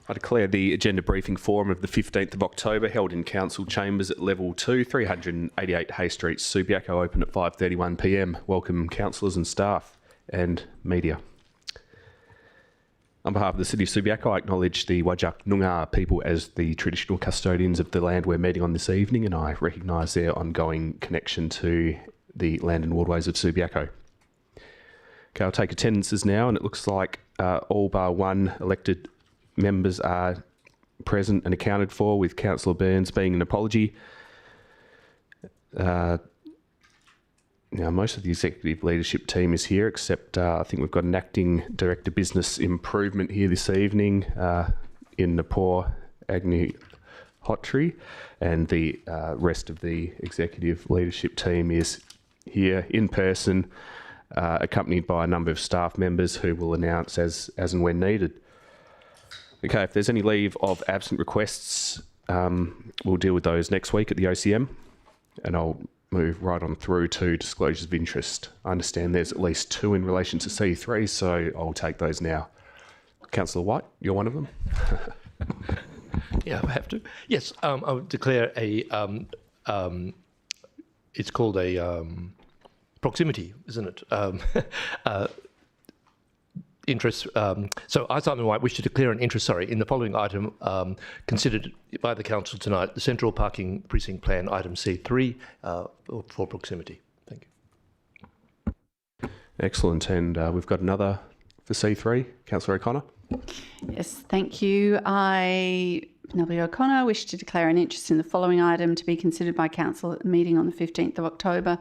I declare the agenda briefing forum of the 15th of October held in Council Chambers at Level 2, 388 Hay Street, Subiaco, open at 5:31 p.m. Welcome councillors and staff and media. On behalf of the City of Subiaco, I acknowledge the Whadjuk Noongar people as the traditional custodians of the land we're meeting on this evening, and I recognise their ongoing connection to the land and waterways of Subiaco. Okay, I'll take attendances now, and it looks like all bar one elected members are present and accounted for, with Councillor Burns being an apology. Now, most of the executive leadership team is here, except I think we've got an acting director business improvement here this evening in Napor Agnew Hotry, and the rest of the executive leadership team is here in person, accompanied by a number of staff members who will announce as and when needed. Okay, if there's any leave of absent requests, we'll deal with those next week at the OCM, and I'll move right on through to disclosures of interest. I understand there's at least two in relation to C3, so I'll take those now. Councillor White, you're one of them. Yeah, I have to. Yes, I would declare a, it's called a proximity, isn't it? Interest. So I, Simon White, wish to declare an interest, in the following item considered by the Council tonight, the Central Parking Precinct Plan, item C3, for proximity. Thank you. Excellent, and we've got another for C3. Councillor O'Connor. Yes, thank you. I, W. O'Connor, wish to declare an interest in the following item to be considered by Council at the meeting on the 15th of October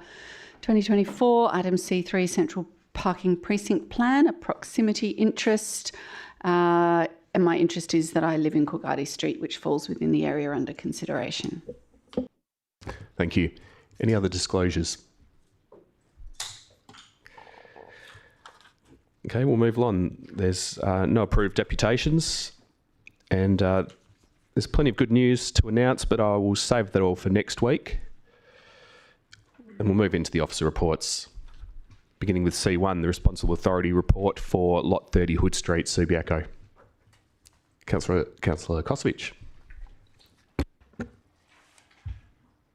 2024, item C3, Central Parking Precinct Plan, a proximity interest. And my interest is that I live in Coolgardie Street, which falls within the area under consideration. Thank you. Any other disclosures? Okay, we'll move on. There's no approved deputations, and there's plenty of good news to announce, but I will save that all for next week. And we'll move into the officer reports, beginning with C1, the Responsible Authority Report for Lot 30 Hood Street, Subiaco. Councillor Kosovich.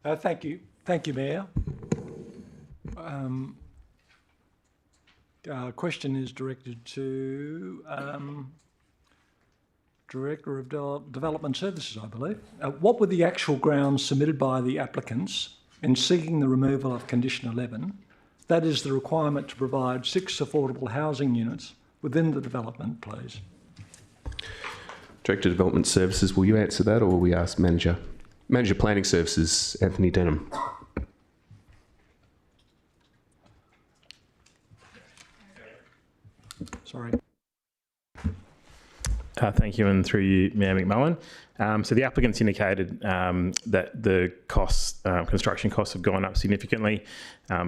Thank you, Mayor. Question is directed to Director of Development Services, I believe. What were the actual grounds submitted by the applicants in seeking the removal of Condition 11? That is the requirement to provide 6 affordable housing units within the development, please. Director of Development Services, will you answer that, or will we ask Manager Planning Services, Anthony Denham? Sorry. Thank you, and through you, Mayor McMullen. So the applicants indicated that the costs, construction costs, have gone up significantly.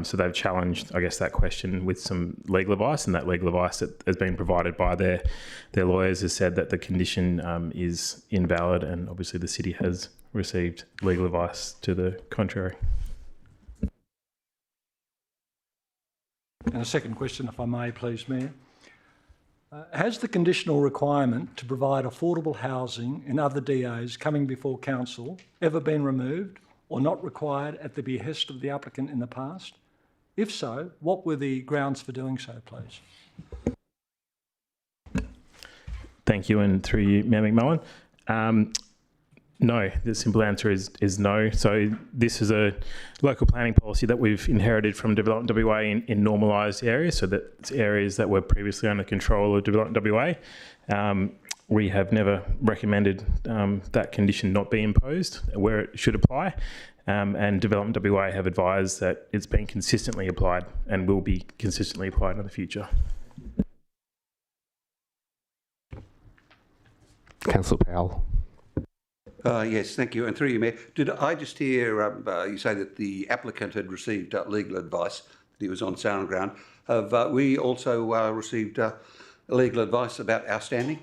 So they've challenged, I guess, that question with some legal advice, and that legal advice that has been provided by their lawyers has said that the condition is invalid, and obviously the city has received legal advice to the contrary. And a second question, if I may, please, Mayor. Has the conditional requirement to provide affordable housing in other DAs coming before Council ever been removed or not required at the behest of the applicant in the past? If so, what were the grounds for doing so, please? Thank you, and through you, Mayor McMullen. No, the simple answer is no. So this is a local planning policy that we've inherited from Development WA in normalised areas, so that's areas that were previously under control of Development WA. We have never recommended that condition not be imposed where it should apply, and Development WA have advised that it's been consistently applied and will be consistently applied in the future. Councillor Powell. Yes, thank you. And through you, Mayor, did I just hear you say that the applicant had received legal advice, that he was on sound ground? Have we also received legal advice about our standing?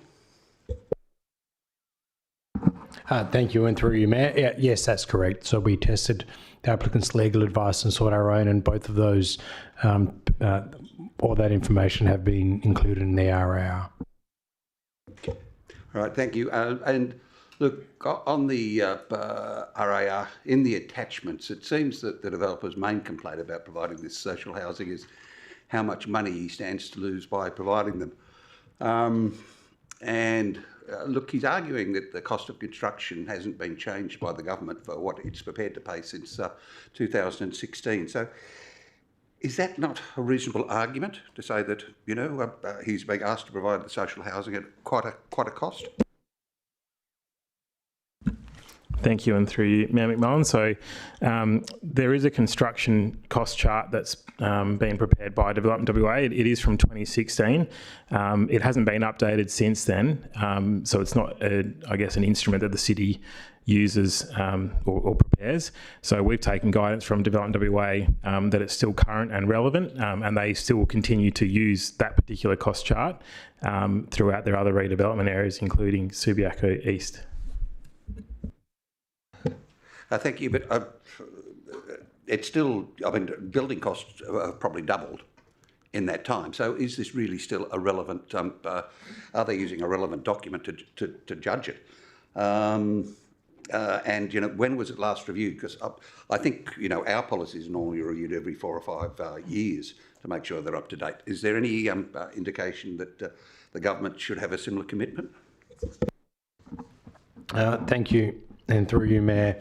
Thank you, and through you, Mayor. Yes, that's correct. So we tested the applicant's legal advice and sought our own, and both of those, all that information have been included in the RAR. All right, thank you. And look, on the RAR, in the attachments, it seems that the developer's main complaint about providing this social housing is how much money he stands to lose by providing them. Look, he's arguing that the cost of construction hasn't been changed by the government for what it's prepared to pay since 2016. So is that not a reasonable argument to say that, you know, he's being asked to provide the social housing at quite a cost? Thank you, and through you, Mayor McMullen. So there is a construction cost chart that's been prepared by Development WA. It is from 2016. It hasn't been updated since then. So it's not, I guess, an instrument that the city uses or prepares. So we've taken guidance from Development WA that it's still current and relevant, and they still continue to use that particular cost chart throughout their other redevelopment areas, including Subiaco East. Thank you, but it's still, I mean, building costs have probably doubled in that time. So is this really still a relevant, are they using a relevant document to judge it? And, you know, when was it last reviewed? Because I think, you know, our policies are normally reviewed every 4 or 5 years to make sure they're up to date. Is there any indication that the government should have a similar commitment? Thank you, and through you, Mayor.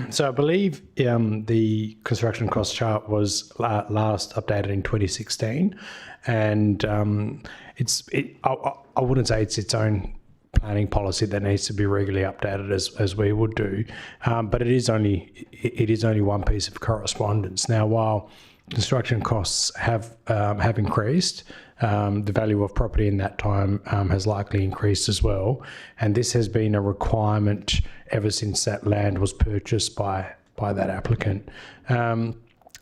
So I believe the construction cost chart was last updated in 2016, and I wouldn't say it's its own planning policy that needs to be regularly updated as we would do, but it is only one piece of correspondence. Now, while construction costs have increased, the value of property in that time has likely increased as well, and this has been a requirement ever since that land was purchased by that applicant.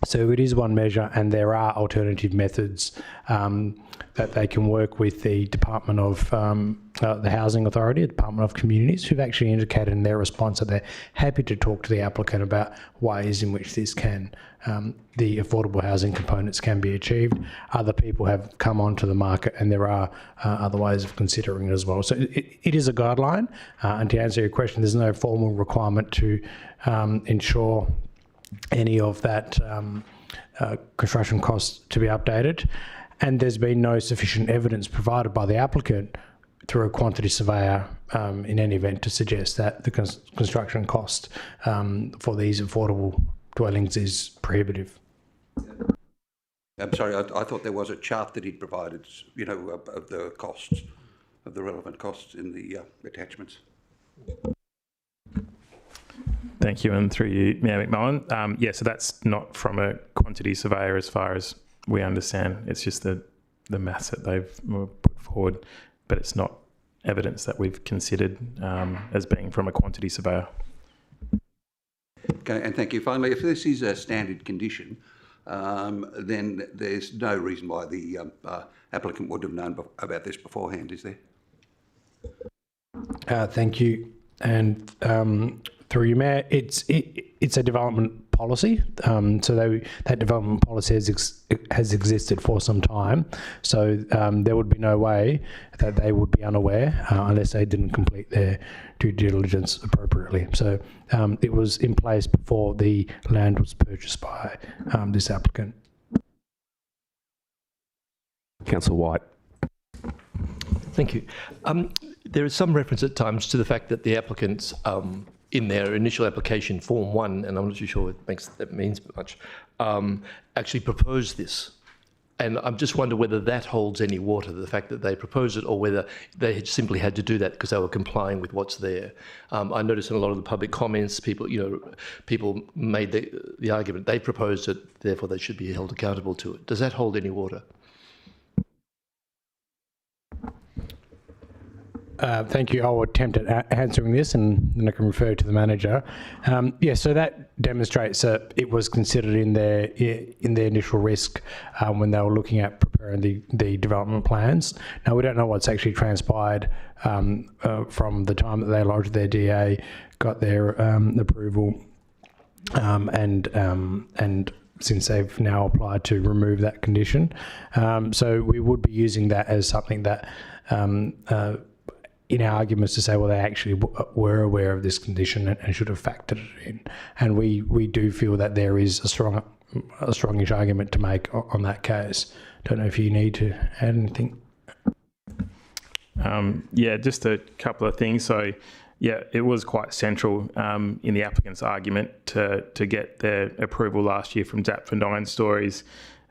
So it is one measure, and there are alternative methods that they can work with the Department of the Housing Authority, the Department of Communities, who've actually indicated in their response that they're happy to talk to the applicant about ways in which this can, the affordable housing components can be achieved. Other people have come onto the market, and there are other ways of considering it as well. So it is a guideline, and to answer your question, there's no formal requirement to ensure any of that construction costs to be updated, and there's been no sufficient evidence provided by the applicant through a quantity surveyor in any event to suggest that the construction cost for these affordable dwellings is prohibitive. I'm sorry, I thought there was a chart that he'd provided, you know, of the costs, of the relevant costs in the attachments. Thank you, and through you, Mayor McMullen. Yeah, so that's not from a quantity surveyor as far as we understand. It's just the maths that they've put forward, but it's not evidence that we've considered as being from a quantity surveyor. Okay, and thank you. Finally, if this is a standard condition, then there's no reason why the applicant would have known about this beforehand, is there? Thank you, and through you, Mayor, it's a development policy. So that development policy has existed for some time. So there would be no way that they would be unaware unless they didn't complete their due diligence appropriately. So it was in place before the land was purchased by this applicant. Councillor White. Thank you. There is some reference at times to the fact that the applicants, in their initial application, Form 1, and I'm not too sure that means much, actually proposed this. And I just wonder whether that holds any water, the fact that they proposed it, or whether they had simply had to do that because they were complying with what's there. I noticed in a lot of the public comments, people made the argument they proposed it, therefore they should be held accountable to it. Does that hold any water? Thank you. I'll attempt at answering this, and then I can refer to the manager. So that demonstrates that it was considered in their initial risk when they were looking at preparing the development plans. Now, we don't know what's actually transpired from the time that they lodged their DA, got their approval, and since they've now applied to remove that condition. So we would be using that as something that in our arguments to say, well, they actually were aware of this condition and should have factored it in. And we do feel that there is a strongish argument to make on that case. Don't know if you need to add anything. Yeah, just a couple of things. So, yeah, it was quite central in the applicant's argument to get their approval last year from ZAP for 9 stories,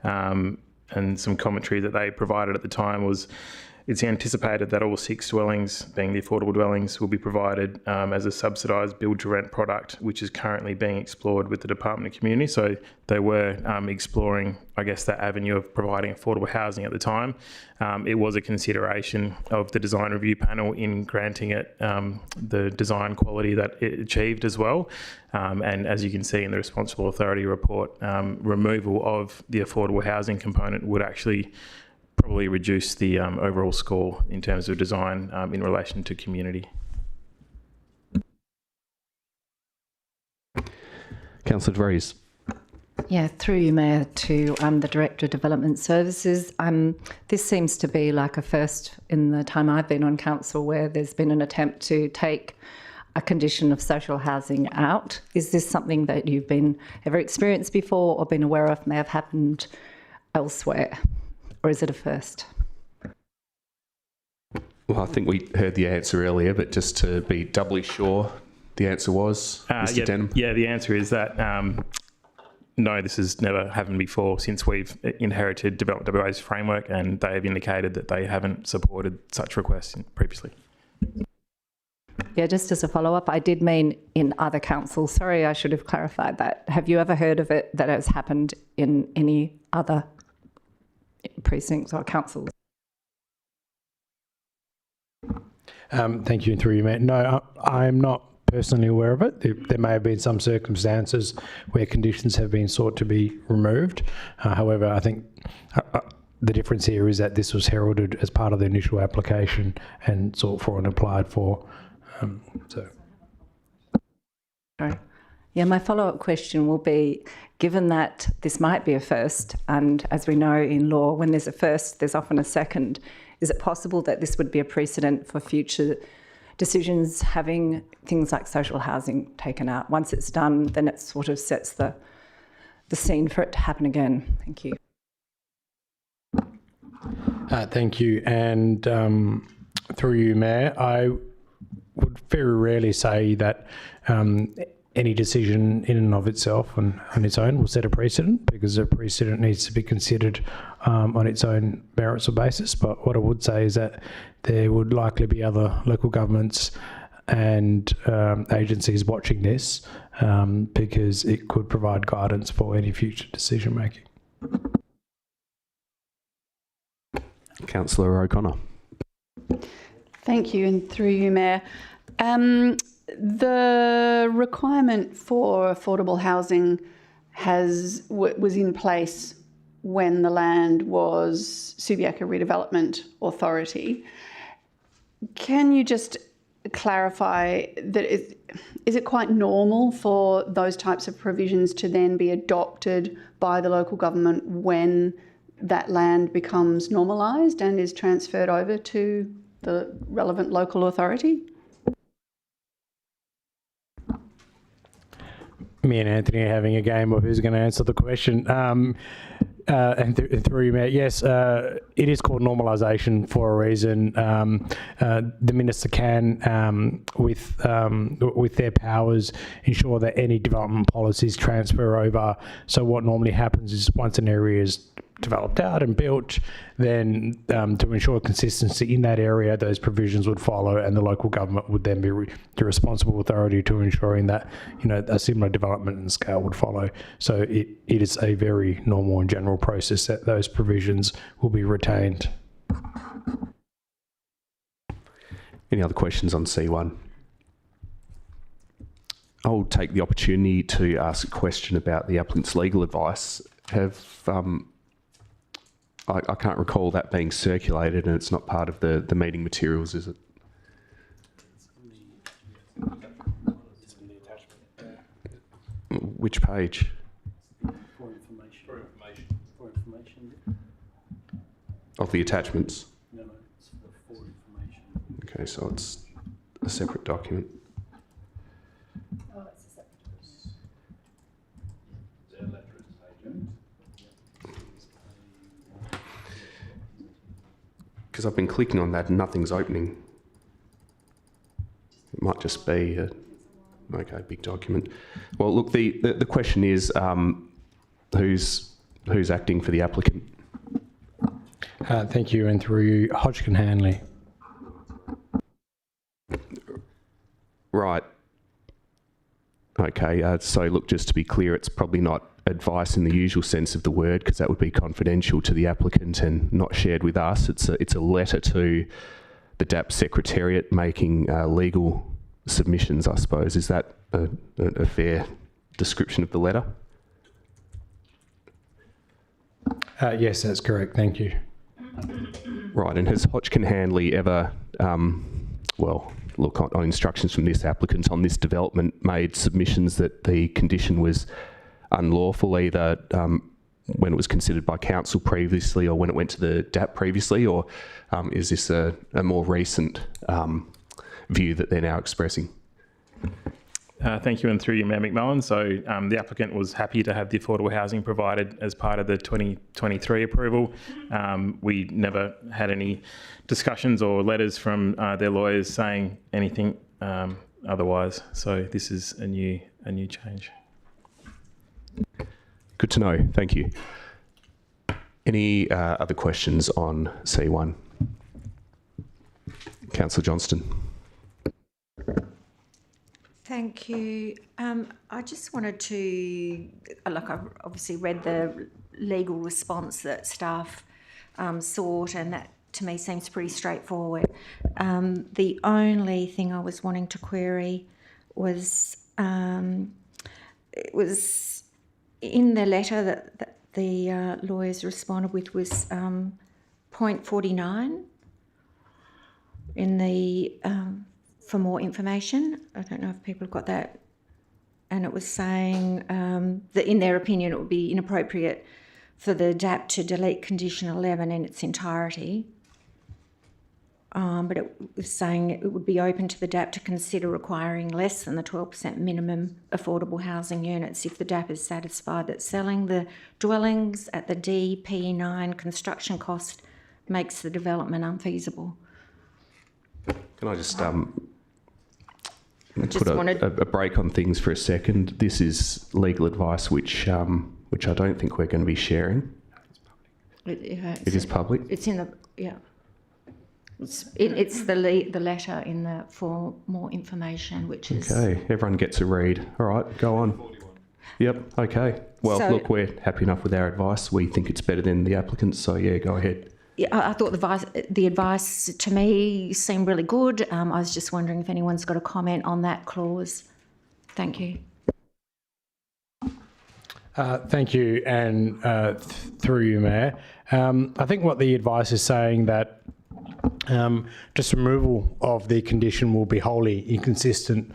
and some commentary that they provided at the time was it's anticipated that all 6 dwellings, being the affordable dwellings, will be provided as a subsidised build-to-rent product, which is currently being explored with the Department of Community. So they were exploring, I guess, that avenue of providing affordable housing at the time. It was a consideration of the design review panel in granting it the design quality that it achieved as well. And as you can see in the Responsible Authority report, removal of the affordable housing component would actually probably reduce the overall score in terms of design in relation to community. Councillor DeVries. Yeah, through you, Mayor, to the Director of Development Services. This seems to be like a first in the time I've been on council where there's been an attempt to take a condition of social housing out. Is this something that you've been ever experienced before or been aware of may have happened elsewhere? Or is it a first? Well, I think we heard the answer earlier, but just to be doubly sure, the answer was Mr. Denham. Yeah, the answer is that no, this has never happened before since we've inherited Development WA's framework, and they have indicated that they haven't supported such requests previously. Yeah, just as a follow-up, I did mean in other councils. Sorry, I should have clarified that. Have you ever heard of it that has happened in any other precincts or councils? Thank you, and through you, Matt. No, I'm not personally aware of it. There may have been some circumstances where conditions have been sought to be removed. However, I think the difference here is that this was heralded as part of the initial application and sought for and applied for. Sorry. Yeah, my follow-up question will be, given that this might be a first, and as we know in law, when there's a first, there's often a second, is it possible that this would be a precedent for future decisions having things like social housing taken out? Once it's done, then it sort of sets the scene for it to happen again. Thank you. Thank you. And through you, Mayor, I would very rarely say that any decision in and of itself on its own will set a precedent, because a precedent needs to be considered on its own merits or basis. But what I would say is that there would likely be other local governments and agencies watching this, because it could provide guidance for any future decision making. Councillor O'Connor. Thank you, and through you, Mayor. The requirement for affordable housing was in place when the land was Subiaco Redevelopment Authority. Can you just clarify that is it quite normal for those types of provisions to then be adopted by the local government when that land becomes normalised and is transferred over to the relevant local authority? Me and Anthony are having a game of who's going to answer the question. And through you, Matt, yes, it is called normalisation for a reason. The minister can, with their powers, ensure that any development policies transfer over. So what normally happens is once an area is developed out and built, then to ensure consistency in that area, those provisions would follow, and the local government would then be the responsible authority to ensuring that, you know, a similar development and scale would follow. So it is a very normal and general process that those provisions will be retained. Any other questions on C1? I'll take the opportunity to ask a question about the applicant's legal advice. I can't recall that being circulated, and it's not part of the meeting materials, is it? Which page? For information. Of the attachments? No, it's for information. Okay. Okay, so it's a separate document. Because I've been clicking on that and nothing's opening. It might just be a big document. Well, look, the question is who's acting for the applicant? Thank you, and through you, Hodgkin Hanley. Right. Okay, so look, just to be clear, it's probably not advice in the usual sense of the word, because that would be confidential to the applicant and not shared with us. It's a letter to the DAP Secretariat making legal submissions, I suppose. Is that a fair description of the letter? Yes, that's correct. Thank you. Right, and has Hodgkin Hanley ever, look, on instructions from this applicant on this development, made submissions that the condition was unlawful, either when it was considered by council previously or when it went to the DAP previously, or is this a more recent view that they're now expressing? Thank you, and through you, Mayor McMullen. So the applicant was happy to have the affordable housing provided as part of the 2023 approval. We never had any discussions or letters from their lawyers saying anything otherwise. So this is a new change. Good to know. Thank you. Any other questions on C1? Councillor Johnston. Thank you. I just wanted to, I've obviously read the legal response that staff sought, and that to me seems pretty straightforward. The only thing I was wanting to query was, it was in the letter that the lawyers responded with was point 49 in the for more information. I don't know if people have got that. And it was saying that in their opinion it would be inappropriate for the DAP to delete condition 11 in its entirety. But it was saying it would be open to the DAP to consider requiring less than the 12% minimum affordable housing units if the DAP is satisfied that selling the dwellings at the DP9 construction cost makes the development unfeasible. Can I just put a break on things for a second? This is legal advice which I don't think we're going to be sharing. It is public? It's in the, yeah. It's the letter in the for more information, which is... Okay, everyone gets a read. All right, go on. 41. Yep, okay. Well, so, look, we're happy enough with our advice. We think it's better than the applicants, so yeah, go ahead. Yeah, I thought the advice to me seemed really good. I was just wondering if anyone's got a comment on that clause. Thank you. Thank you, and through you, Mayor. I think what the advice is saying that just removal of the condition will be wholly inconsistent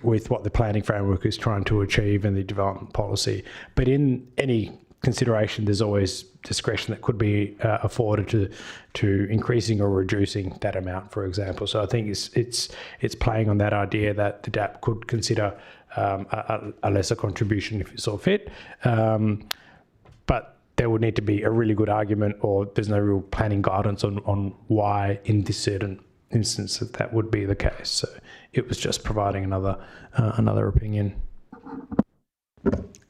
with what the planning framework is trying to achieve and the development policy. But in any consideration, there's always discretion that could be afforded to increasing or reducing that amount, for example. So I think it's playing on that idea that the DAP could consider a lesser contribution if it saw fit. But there would need to be a really good argument, or there's no real planning guidance on why in this certain instance that would be the case. So it was just providing another opinion.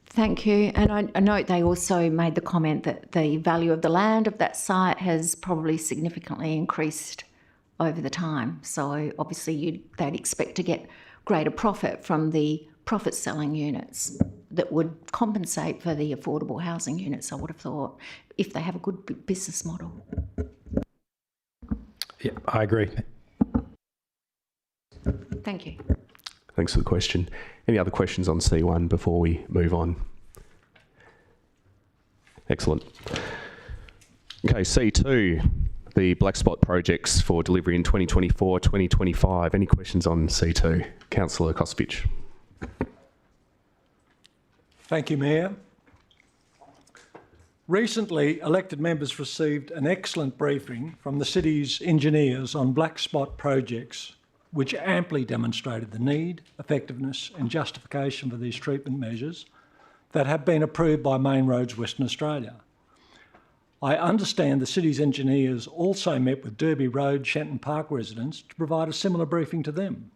Thank you. And I note they also made the comment that the value of the land of that site has probably significantly increased over the time. So obviously they'd expect to get greater profit from the profit-selling units that would compensate for the affordable housing units, I would have thought, if they have a good business model. Yeah, I agree. Thank you. Thanks for the question. Any other questions on C1 before we move on? Excellent. Okay, C2, the black spot projects for delivery in 2024, 2025. Any questions on C2? Councillor Kosovich. Thank you, Mayor. Recently, elected members received an excellent briefing from the city's engineers on black spot projects, which amply demonstrated the need, effectiveness and justification for these treatment measures that have been approved by Main Roads Western Australia. I understand the city's engineers also met with Derby Road, Shenton Park residents to provide a similar briefing to them.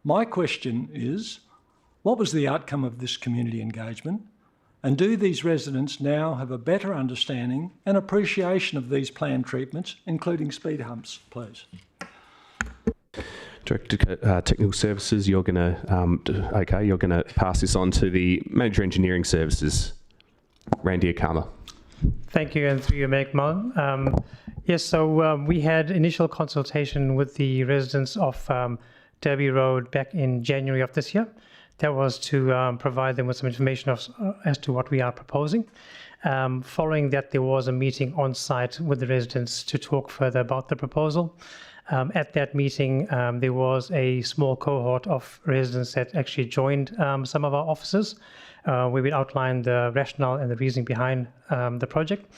My question is, what was the outcome of this community engagement? And do these residents now have a better understanding and appreciation of these planned treatments, including speed humps, please? Director Technical Services, you're going to pass this on to the Manager Engineering Services, Randy Akama. Thank you, and through you, Meg. Yes, so we had initial consultation with the residents of Derby Road back in January of this year. That was to provide them with some information as to what we are proposing. Following that, there was a meeting on site with the residents to talk further about the proposal. At that meeting, there was a small cohort of residents that actually joined some of our offices, where we outlined the rationale and the reasoning behind the project.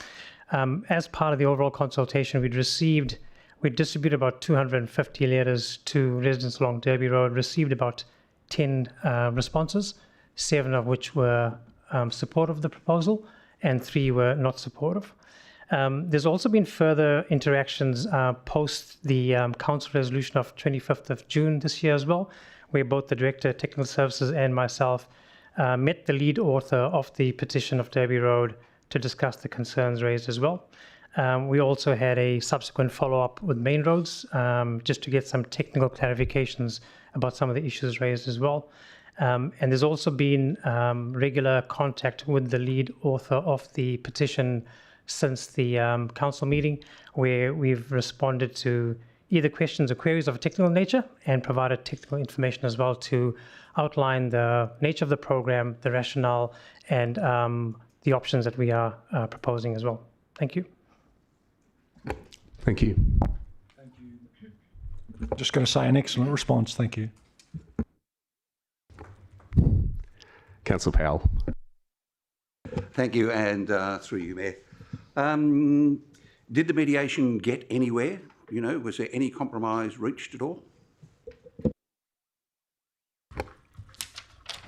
As part of the overall consultation, we distributed about 250 letters to residents along Derby Road, received about 10 responses, 7 of which were supportive of the proposal and 3 were not supportive. There's also been further interactions post the Council resolution of 25th of June this year as well, where both the Director of Technical Services and myself met the lead author of the petition of Derby Road to discuss the concerns raised as well. We also had a subsequent follow-up with Main Roads just to get some technical clarifications about some of the issues raised as well. And there's also been regular contact with the lead author of the petition since the council meeting, where we've responded to either questions or queries of a technical nature and provided technical information as well to outline the nature of the program, the rationale, and the options that we are proposing as well. Thank you. Thank you. Thank you. Just going to say an excellent response. Thank you. Councillor Powell. Thank you, and through you, Mayor. Did the mediation get anywhere? You know, was there any compromise reached at all?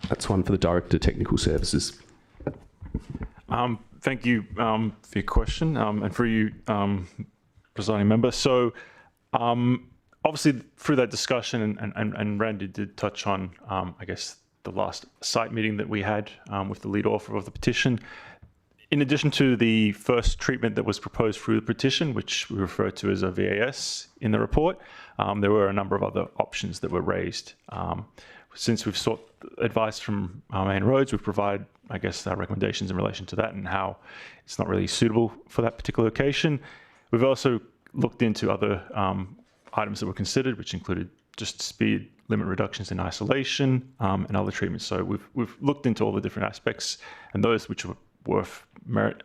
That's one for the Director of Technical Services. Thank you for your question and for you, presiding member. So obviously through that discussion, and Randy did touch on, I guess, the last site meeting that we had with the lead author of the petition. In addition to the first treatment that was proposed through the petition, which we refer to as a VAS in the report, there were a number of other options that were raised. Since we've sought advice from Main Roads, we've provided, I guess, our recommendations in relation to that and how it's not really suitable for that particular location. We've also looked into other items that were considered, which included just speed limit reductions in isolation and other treatments. So we've looked into all the different aspects, and those which were worth merit,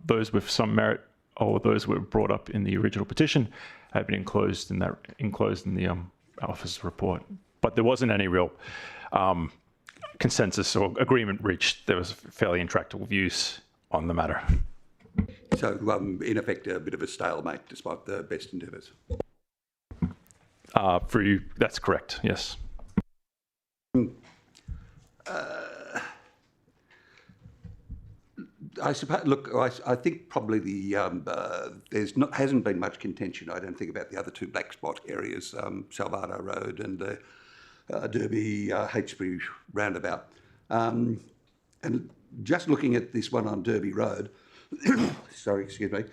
those with some merit, or those were brought up in the original petition, have been enclosed in the officer's report. But there wasn't any real consensus or agreement reached. There was fairly intractable views on the matter. So, in effect, a bit of a stalemate, despite the best endeavours. For you, that's correct. Yes. I suppose. Look, I think probably hasn't been much contention. I don't think about the other two black spot areas, Salvado Road and the Derby Hastbury roundabout. And just looking at this one on Derby Road, sorry, excuse me,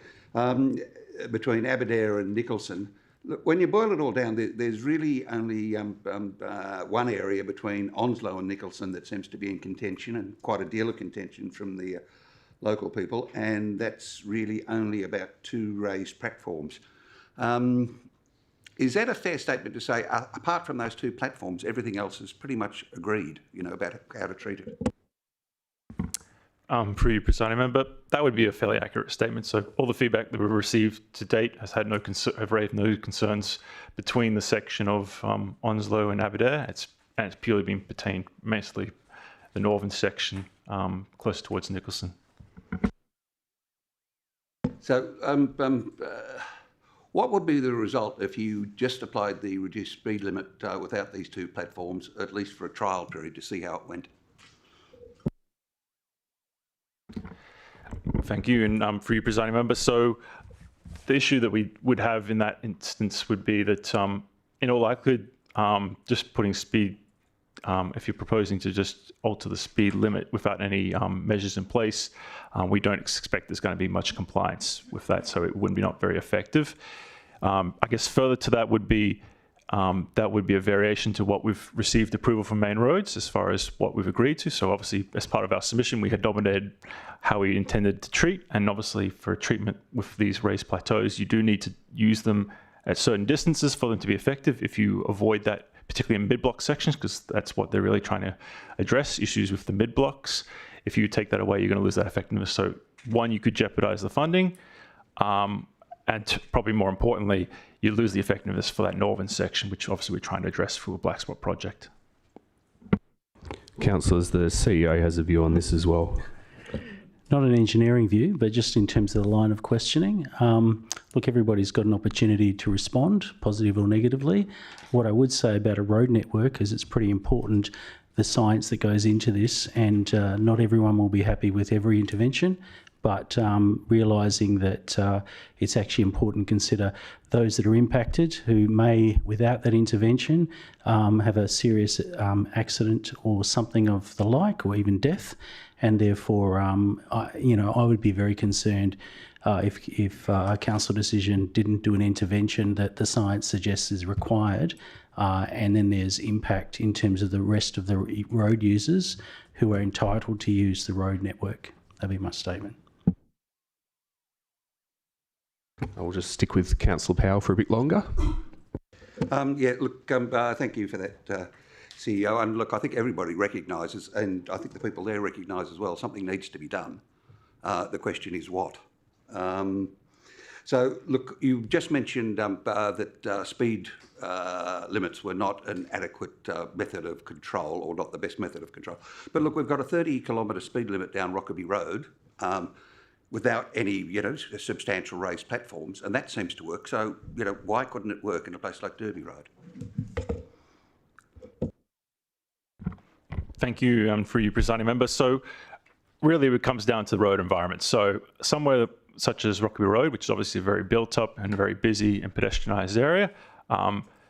between Aberdare and Nicholson. Look, when you boil it all down, there's really only one area between Onslow and Nicholson that seems to be in contention, and quite a deal of contention from the local people, and that's really only about 2 raised platforms. Is that a fair statement to say, apart from those 2 platforms, everything else is pretty much agreed, you know, about how to treat it? For you, presiding member, that would be a fairly accurate statement. So all the feedback that we've received to date has had have raised no concerns between the section of Onslow and Aberdare. It's purely been pertained mostly the northern section, close towards Nicholson. So, what would be the result if you just applied the reduced speed limit without these two platforms, at least for a trial period, to see how it went? Thank you, and for you, presiding member. So, the issue that we would have in that instance would be that, in all likelihood, just putting speed, if you're proposing to just alter the speed limit without any measures in place, we don't expect there's going to be much compliance with that, so it wouldn't be not very effective. I guess further to that would be a variation to what we've received approval from Main Roads as far as what we've agreed to. So obviously, as part of our submission, we had dominated how we intended to treat, and obviously for treatment with these raised plateaus, you do need to use them at certain distances for them to be effective. If you avoid that, particularly in mid-block sections, because that's what they're really trying to address, issues with the mid-blocks. If you take that away, you're going to lose that effectiveness. So one, you could jeopardize the funding, and probably more importantly, you lose the effectiveness for that northern section, which obviously we're trying to address through a black spot project. Councillors, the CEO has a view on this as well. Not an engineering view, but just in terms of the line of questioning. Look, everybody's got an opportunity to respond, positive or negatively. What I would say about a road network is it's pretty important, the science that goes into this, and not everyone will be happy with every intervention, but realising that it's actually important to consider those that are impacted who may, without that intervention, have a serious accident or something of the like, or even death. And therefore, I would be very concerned if a council decision didn't do an intervention that the science suggests is required, and then there's impact in terms of the rest of the road users who are entitled to use the road network. That'd be my statement. I will just stick with Councillor Powell for a bit longer. Thank you for that, CEO. And look, I think everybody recognises, and I think the people there recognise as well, something needs to be done. The question is what? So, look, you just mentioned that speed limits were not an adequate method of control, or not the best method of control. But look, we've got a 30-kilometre speed limit down Rockaby Road without any, substantial raised platforms, and that seems to work. So, why couldn't it work in a place like Derby Road? Thank you, for you, presiding member. So really it comes down to the road environment. So somewhere such as Rockaby Road, which is obviously a very built up and very busy and pedestrianised area,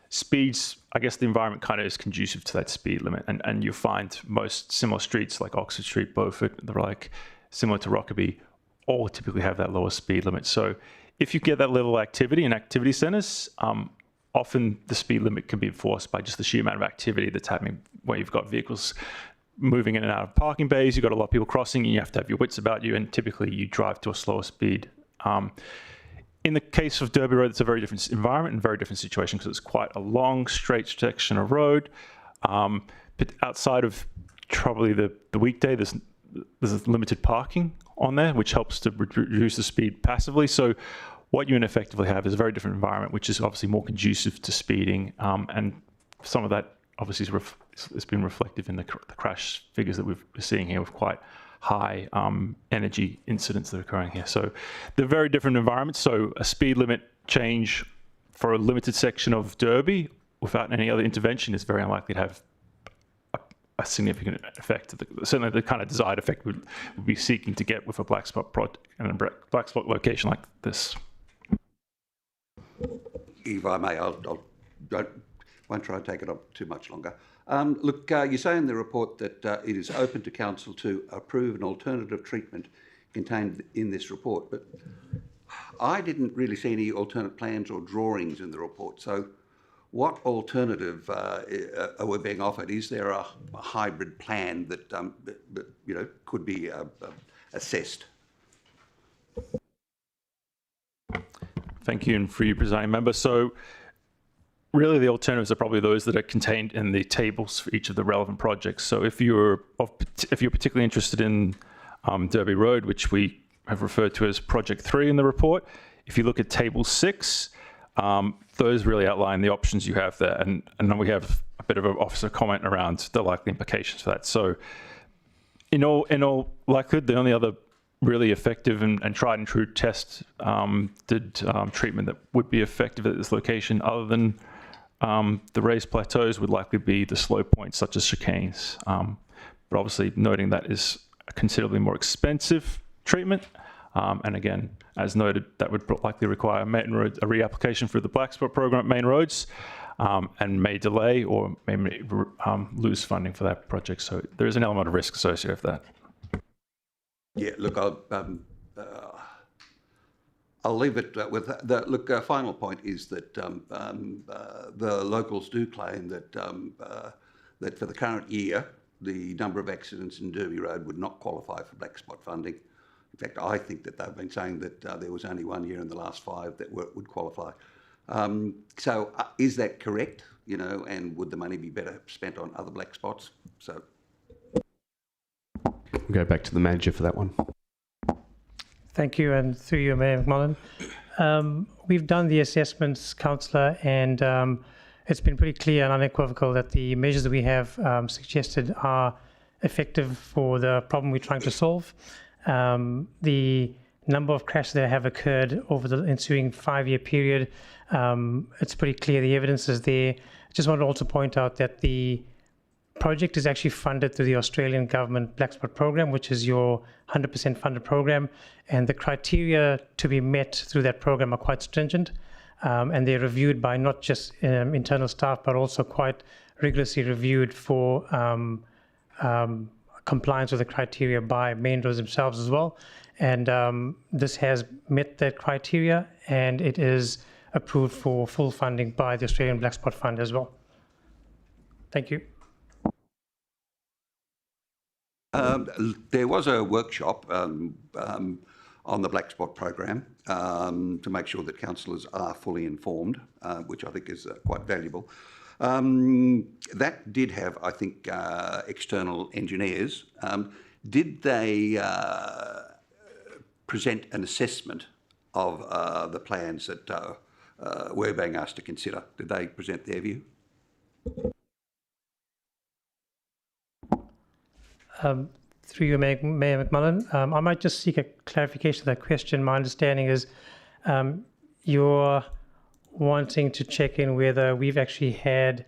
speeds, I guess the environment kind of is conducive to that speed limit. And you find most similar streets like Oxford Street, Beaufort, they're like similar to Rockaby, all typically have that lower speed limit. So if you get that level of activity in activity centres, often the speed limit can be enforced by just the sheer amount of activity that's happening, where you've got vehicles moving in and out of parking bays, you've got a lot of people crossing, and you have to have your wits about you, and typically you drive to a slower speed. In the case of Derby Road, it's a very different environment and very different situation, because it's quite a long, straight section of road. But outside of probably the weekday, there's limited parking on there, which helps to reduce the speed passively. So what you effectively have is a very different environment, which is obviously more conducive to speeding, and some of that obviously has been reflective in the crash figures that we're seeing here, with quite high energy incidents that are occurring here. So they're very different environments. So a speed limit change for a limited section of Derby without any other intervention is very unlikely to have a significant effect. Certainly the kind of desired effect we'd be seeking to get with a black spot project and a black spot location like this. If I may, I won't try and take it up too much longer. Look, you say in the report that it is open to council to approve an alternative treatment contained in this report, but I didn't really see any alternate plans or drawings in the report. So what alternative are we being offered? Is there a hybrid plan that could be assessed? Thank you, and for you, presiding member. So really the alternatives are probably those that are contained in the tables for each of the relevant projects. So if you're particularly interested in Derby Road, which we have referred to as Project 3 in the report, if you look at Table 6, those really outline the options you have there. And then we have a bit of an officer comment around the likely implications for that. So in all likelihood, the only other really effective and tried and true test treatment that would be effective at this location, other than the raised plateaus, would likely be the slow points such as chicanes. But obviously noting that is a considerably more expensive treatment. And again, as noted, that would likely require a reapplication for the black spot program at Main Roads, and may delay or may lose funding for that project. So there is an element of risk associated with that. Yeah, look, I'll leave it with that. Look, final point is that the locals do claim that that for the current year, the number of accidents in Derby Road would not qualify for black spot funding. In fact, I think that they've been saying that there was only 1 year in the last 5 that would qualify. So is that correct? You know, and would the money be better spent on other black spots? So we'll go back to the manager for that one. Thank you, and through you, Mayor McMullen. We've done the assessments, Councillor, and it's been pretty clear and unequivocal that the measures that we have suggested are effective for the problem we're trying to solve. The number of crashes that have occurred over the ensuing 5-year period, it's pretty clear, the evidence is there. I just want to also point out that the project is actually funded through the Australian government Black Spot program, which is your 100% funded program, and the criteria to be met through that program are quite stringent, and they're reviewed by not just internal staff, but also quite rigorously reviewed for compliance with the criteria by Main Roads themselves as well. And this has met that criteria, and it is approved for full funding by the Australian Black Spot Fund as well. Thank you. There was a workshop on the black spot program to make sure that councillors are fully informed, which I think is quite valuable. That did have, I think, external engineers. Did they present an assessment of the plans that we're being asked to consider? Did they present their view? Through you, Mayor McMullen, I might just seek a clarification of that question. My understanding is you're wanting to check in whether we've actually had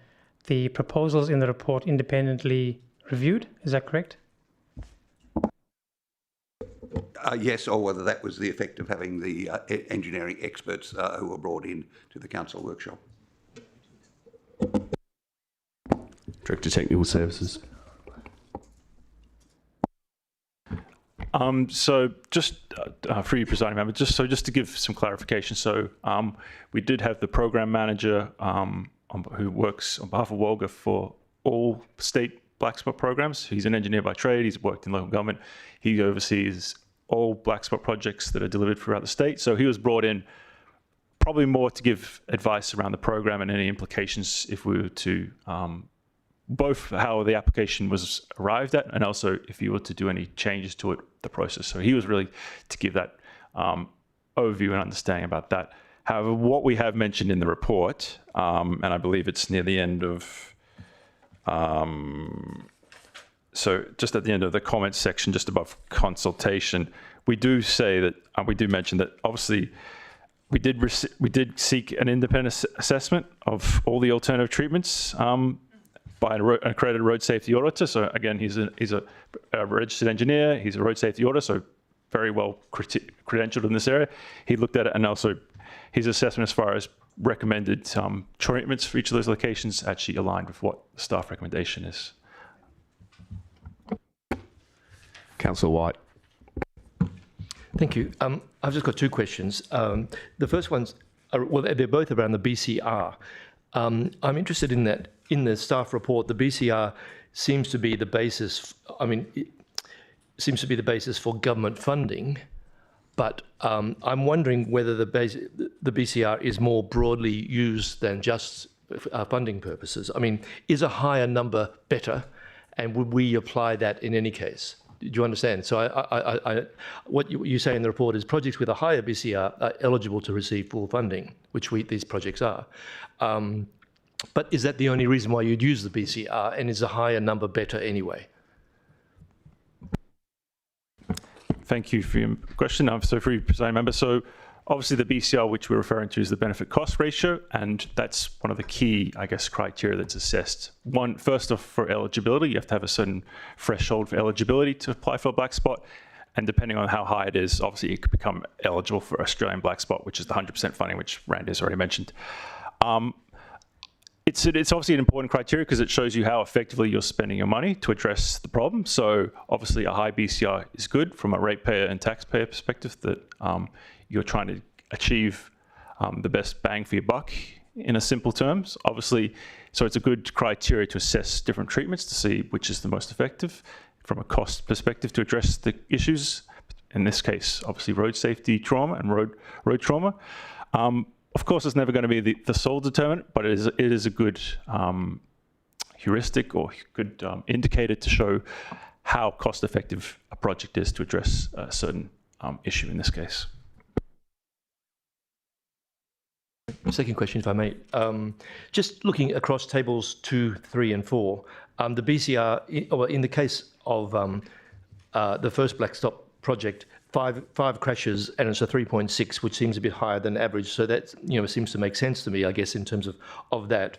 the proposals in the report independently reviewed. Is that correct? Yes, or whether that was the effect of having the engineering experts who were brought in to the council workshop. Director Technical Services. So just for you, Presiding Member, just to give some clarification. So we did have the program manager who works on behalf of WOLGA for all state black spot programs. He's an engineer by trade. He's worked in local government. He oversees all black spot projects that are delivered throughout the state. So he was brought in probably more to give advice around the program and any implications if we were to both how the application was arrived at, and also if you were to do any changes to it, the process. So he was really to give that overview and understanding about that. However, what we have mentioned in the report, and I believe it's near the end of, so just at the end of the comments section, just above consultation, we do say that, we do mention that obviously we did seek an independent assessment of all the alternative treatments by an accredited road safety auditor. So again, he's a registered engineer, he's a road safety auditor, so very well credentialed in this area. He looked at it, and also his assessment as far as recommended treatments for each of those locations actually aligned with what the staff recommendation is. Councillor White. Thank you. I've just got 2 questions. The first one's, well, they're both around the BCR. I'm interested in that. In the staff report, the BCR seems to be the basis. It seems to be the basis for government funding, but I'm wondering whether the BCR is more broadly used than just funding purposes. Is a higher number better, and would we apply that in any case? Do you understand? So what you say in the report is projects with a higher BCR are eligible to receive full funding, which these projects are. But is that the only reason why you'd use the BCR, and is a higher number better anyway? Thank you for your question. So for you, Presiding Member, so obviously the BCR, which we're referring to, is the benefit cost ratio, and that's one of the key, I guess, criteria that's assessed. One, first off, for eligibility, you have to have a certain threshold for eligibility to apply for a black spot, and depending on how high it is, obviously you could become eligible for Australian black spot, which is the 100% funding, which Randy has already mentioned. It's obviously an important criteria because it shows you how effectively you're spending your money to address the problem. So obviously a high BCR is good from a ratepayer and taxpayer perspective, that you're trying to achieve the best bang for your buck in a simple terms. Obviously, so it's a good criteria to assess different treatments to see which is the most effective from a cost perspective to address the issues. In this case, obviously road safety trauma and road trauma. Of course, it's never going to be the sole determinant, but it is a good heuristic or good indicator to show how cost-effective a project is to address a certain issue in this case. Second question, if I may. Just looking across tables 2, 3, and 4, the BCR, in the case of the first Blackstop project, five crashes, and it's a 3.6, which seems a bit higher than average. So that seems to make sense to me, I guess, in terms of that.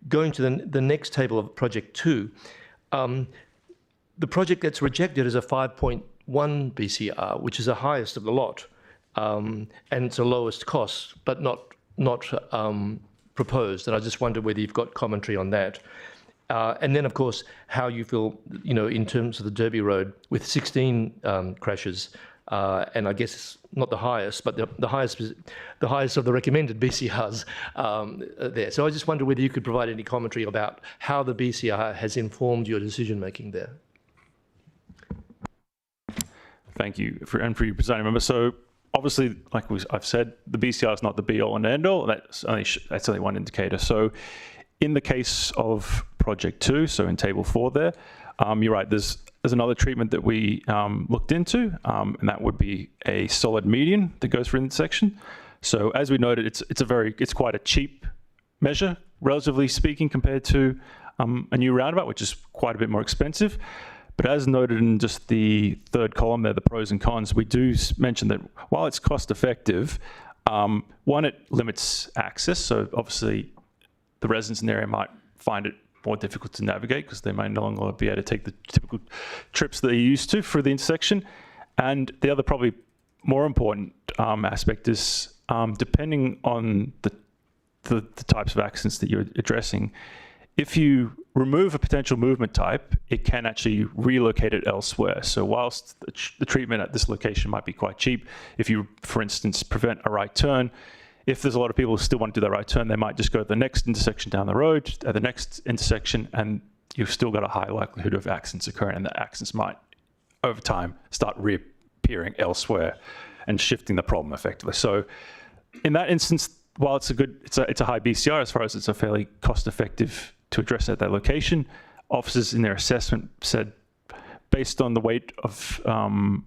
Going to the next table of project 2, the project that's rejected is a 5.1 BCR, which is the highest of the lot, and it's the lowest cost, but not proposed. And I just wonder whether you've got commentary on that. And then, of course, how you feel, in terms of the Derby Road with 16 crashes, and I guess it's not the highest, but the highest of the recommended BCRs there. So I just wonder whether you could provide any commentary about how the BCR has informed your decision making there. Thank you, for you, Presiding Member. So obviously, like I've said, the BCR is not the be-all and end-all. That's only one indicator. So in the case of Project 2, so in Table 4 there, you're right, there's another treatment that we looked into, and that would be a solid median that goes for intersection. So as we noted, it's quite a cheap measure, relatively speaking, compared to a new roundabout, which is quite a bit more expensive. But as noted in just the third column there, the pros and cons, we do mention that while it's cost effective, one, it limits access. So obviously the residents in the area might find it more difficult to navigate because they may no longer be able to take the typical trips that they used to through the intersection. And the other probably more important aspect is depending on the types of accidents that you're addressing, if you remove a potential movement type, it can actually relocate it elsewhere. So whilst the treatment at this location might be quite cheap, if you, for instance, prevent a right turn, if there's a lot of people who still want to do that right turn, they might just go to the next intersection down the road, at the next intersection, and you've still got a high likelihood of accidents occurring, and the accidents might, over time, start reappearing elsewhere and shifting the problem effectively. So in that instance, while it's a high BCR as far as it's a fairly cost-effective to address at that location, officers in their assessment said, based on the weight of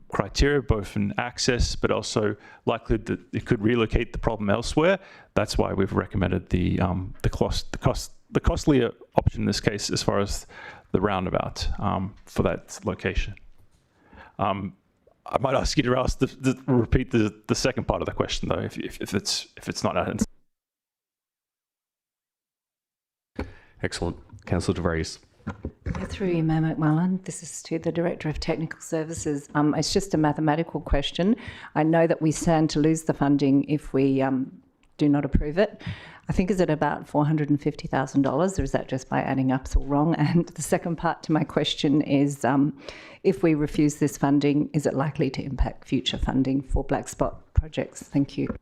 criteria, both in access but also likelihood that it could relocate the problem elsewhere, that's why we've recommended the costlier option in this case as far as the roundabout for that location. I might ask you to repeat the second part of the question though, if it's not answered. Excellent. Councillor De Vries. Through you, Mayor McMullen. This is to the Director of Technical Services. It's just a mathematical question. I know that we stand to lose the funding if we do not approve it. I think, is it about $450,000, or is that just by adding up all wrong? And the second part to my question is, if we refuse this funding, is it likely to impact future funding for black spot projects? Thank you.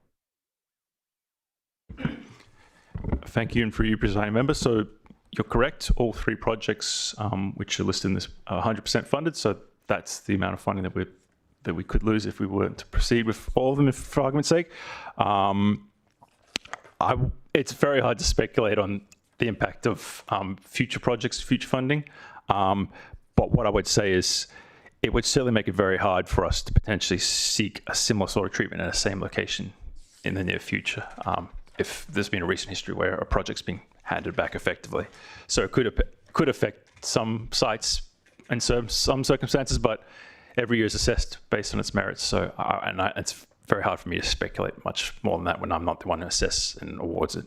Thank you, and for you, Presiding Member. So you're correct. All three projects which are listed in this are 100% funded. So that's the amount of funding that we could lose if we weren't to proceed with all of them, for argument's sake. It's very hard to speculate on the impact of future projects, future funding. But what I would say is it would certainly make it very hard for us to potentially seek a similar sort of treatment at the same location in the near future. If there's been a recent history where a project's been handed back effectively. So it could affect some sites in some circumstances, but every year is assessed based on its merits. So, it's very hard for me to speculate much more than that when I'm not the one who assesses and awards it.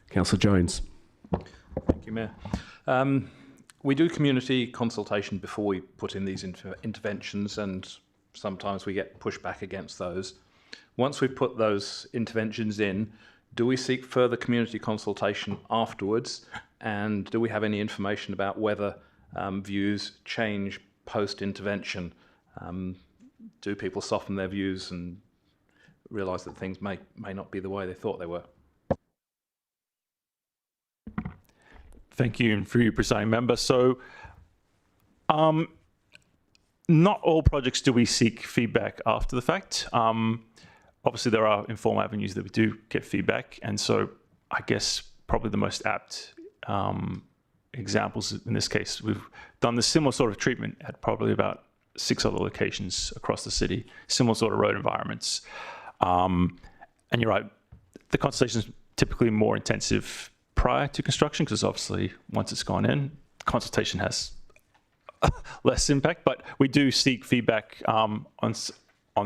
Councillor Jones. Thank you, Mayor. We do community consultation before we put in these interventions, and sometimes we get pushback against those. Once we've put those interventions in, do we seek further community consultation afterwards? And do we have any information about whether views change post-intervention? Do people soften their views and realise that things may not be the way they thought they were? Thank you, and for you, presiding member. So, not all projects do we seek feedback after the fact. Obviously, there are informal avenues that we do get feedback, and so I guess probably the most apt examples in this case, we've done the similar sort of treatment at probably about 6 other locations across the city, similar sort of road environments. And you're right, the consultation is typically more intensive prior to construction, because obviously once it's gone in, consultation has less impact, but we do seek feedback on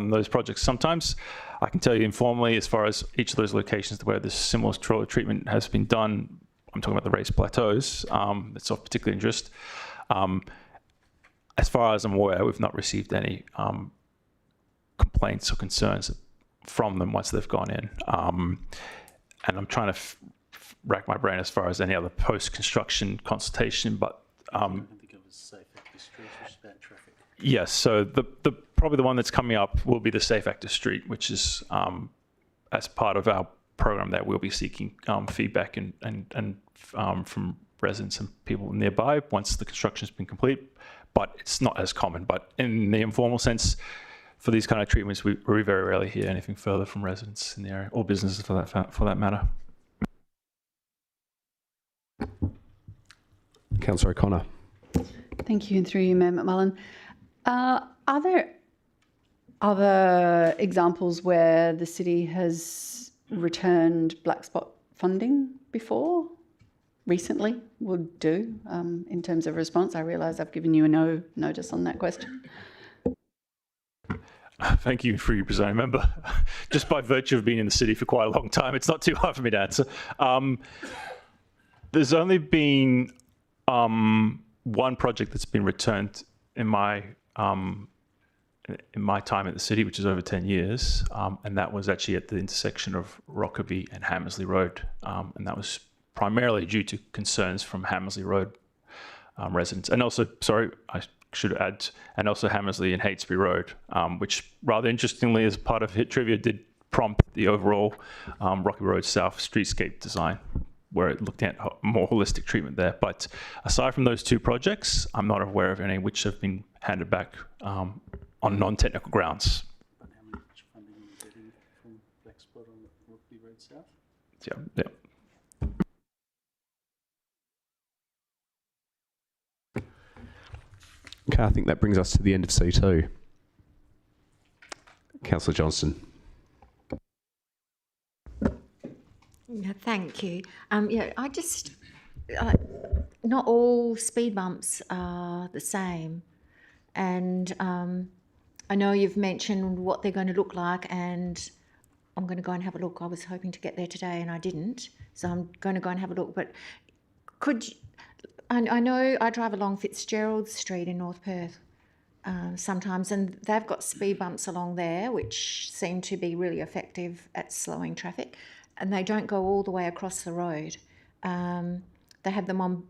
those projects sometimes. I can tell you informally, as far as each of those locations where this similar sort of treatment has been done, I'm talking about the raised plateaus, that's of particular interest. As far as I'm aware, we've not received any complaints or concerns from them once they've gone in. And I'm trying to rack my brain as far as any other post-construction consultation, but I think it was safe active street, which is about traffic. yes. So the probably the one that's coming up will be the Safe Active Street, which is as part of our program that we'll be seeking feedback and from residents and people nearby once the construction has been complete. But it's not as common. But in the informal sense, for these kind of treatments, we very rarely hear anything further from residents in the area or businesses for that matter. Councillor O'Connor. Thank you, and through you, Mayor McMullen. Are there other examples where the city has returned black spot funding before? Recently would do in terms of response? I realise I've given you a no notice on that question. Thank you for your presiding member. Just by virtue of being in the city for quite a long time, it's not too hard for me to answer. There's only been one project that's been returned in my time at the city, which is over 10 years, and that was actually at the intersection of Rockaby and Hammersley Road, and that was primarily due to concerns from Hammersley Road residents, and also, sorry, I should add, and also Hammersley and Heytesbury Road, which rather interestingly, as part of Hit Trivia, did prompt the overall Rocky Road South streetscape design, where it looked at more holistic treatment there. But aside from those two projects, I'm not aware of any which have been handed back on non-technical grounds. But how much funding are you getting from Black Spot on Rockley Road South? Yeah. Okay, I think that brings us to the end of C2. Councillor Johnston. Yeah, thank you. I just, not all speed bumps are the same. And I know you've mentioned what they're going to look like, and I'm going to go and have a look. I was hoping to get there today and I didn't, so I'm going to go and have a look. But could you, I know I drive along Fitzgerald Street in North Perth sometimes, and they've got speed bumps along there which seem to be really effective at slowing traffic, and they don't go all the way across the road. They have them on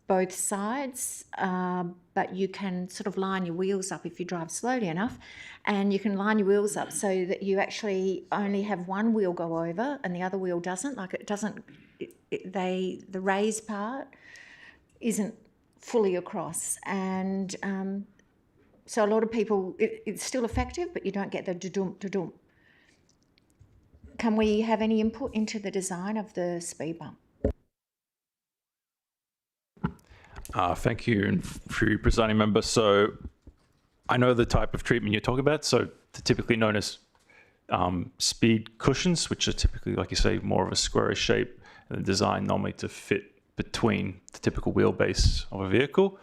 both sides, but you can sort of line your wheels up if you drive slowly enough, and you can line your wheels up so that you actually only have one wheel go over and the other wheel doesn't. Like it doesn't, the raised part isn't fully across, and so a lot of people, it's still effective, but you don't get the da-dum. Can we have any input into the design of the speed bump? Thank you, and for your presiding member. So I know the type of treatment you're talking about. So they're typically known as speed cushions, which are typically, like you say, more of a squarish shape, and designed normally to fit between the typical wheelbase of a vehicle.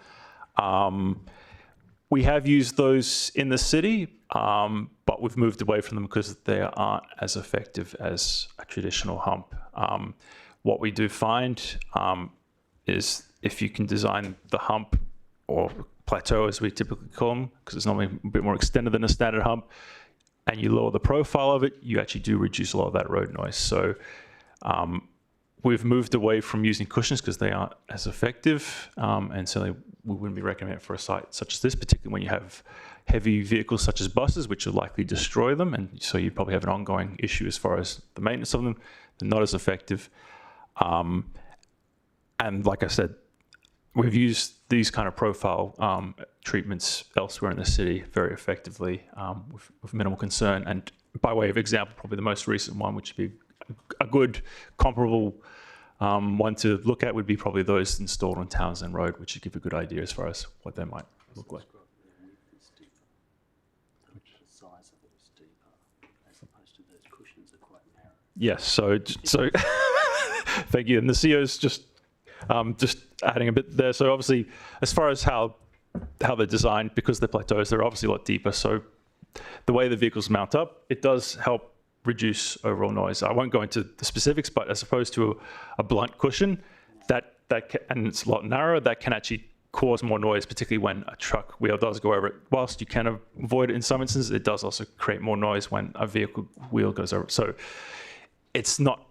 We have used those in the city, but we've moved away from them because they aren't as effective as a traditional hump. What we do find is if you can design the hump, or plateau as we typically call them, because it's normally a bit more extended than a standard hump, and you lower the profile of it, you actually do reduce a lot of that road noise. So we've moved away from using cushions because they aren't as effective, and certainly we wouldn't be recommending it for a site such as this, particularly when you have heavy vehicles such as buses, which will likely destroy them, and so you probably have an ongoing issue as far as the maintenance of them. They're not as effective. And like I said, we've used these kind of profile treatments elsewhere in the city very effectively with minimal concern. And by way of example, probably the most recent one, which would be a good comparable one to look at, would be probably those installed on Townsend Road, which would give a good idea as far as what they might look like. Yes, so thank you. And the CEO's just adding a bit there. So obviously, as far as how they're designed, because they're plateaus, they're obviously a lot deeper. So the way the vehicles mount up, it does help reduce overall noise. I won't go into the specifics, but as opposed to a blunt cushion, and it's a lot narrower, that can actually cause more noise, particularly when a truck wheel does go over it. Whilst you can avoid it in some instances, it does also create more noise when a vehicle wheel goes over it. So it's not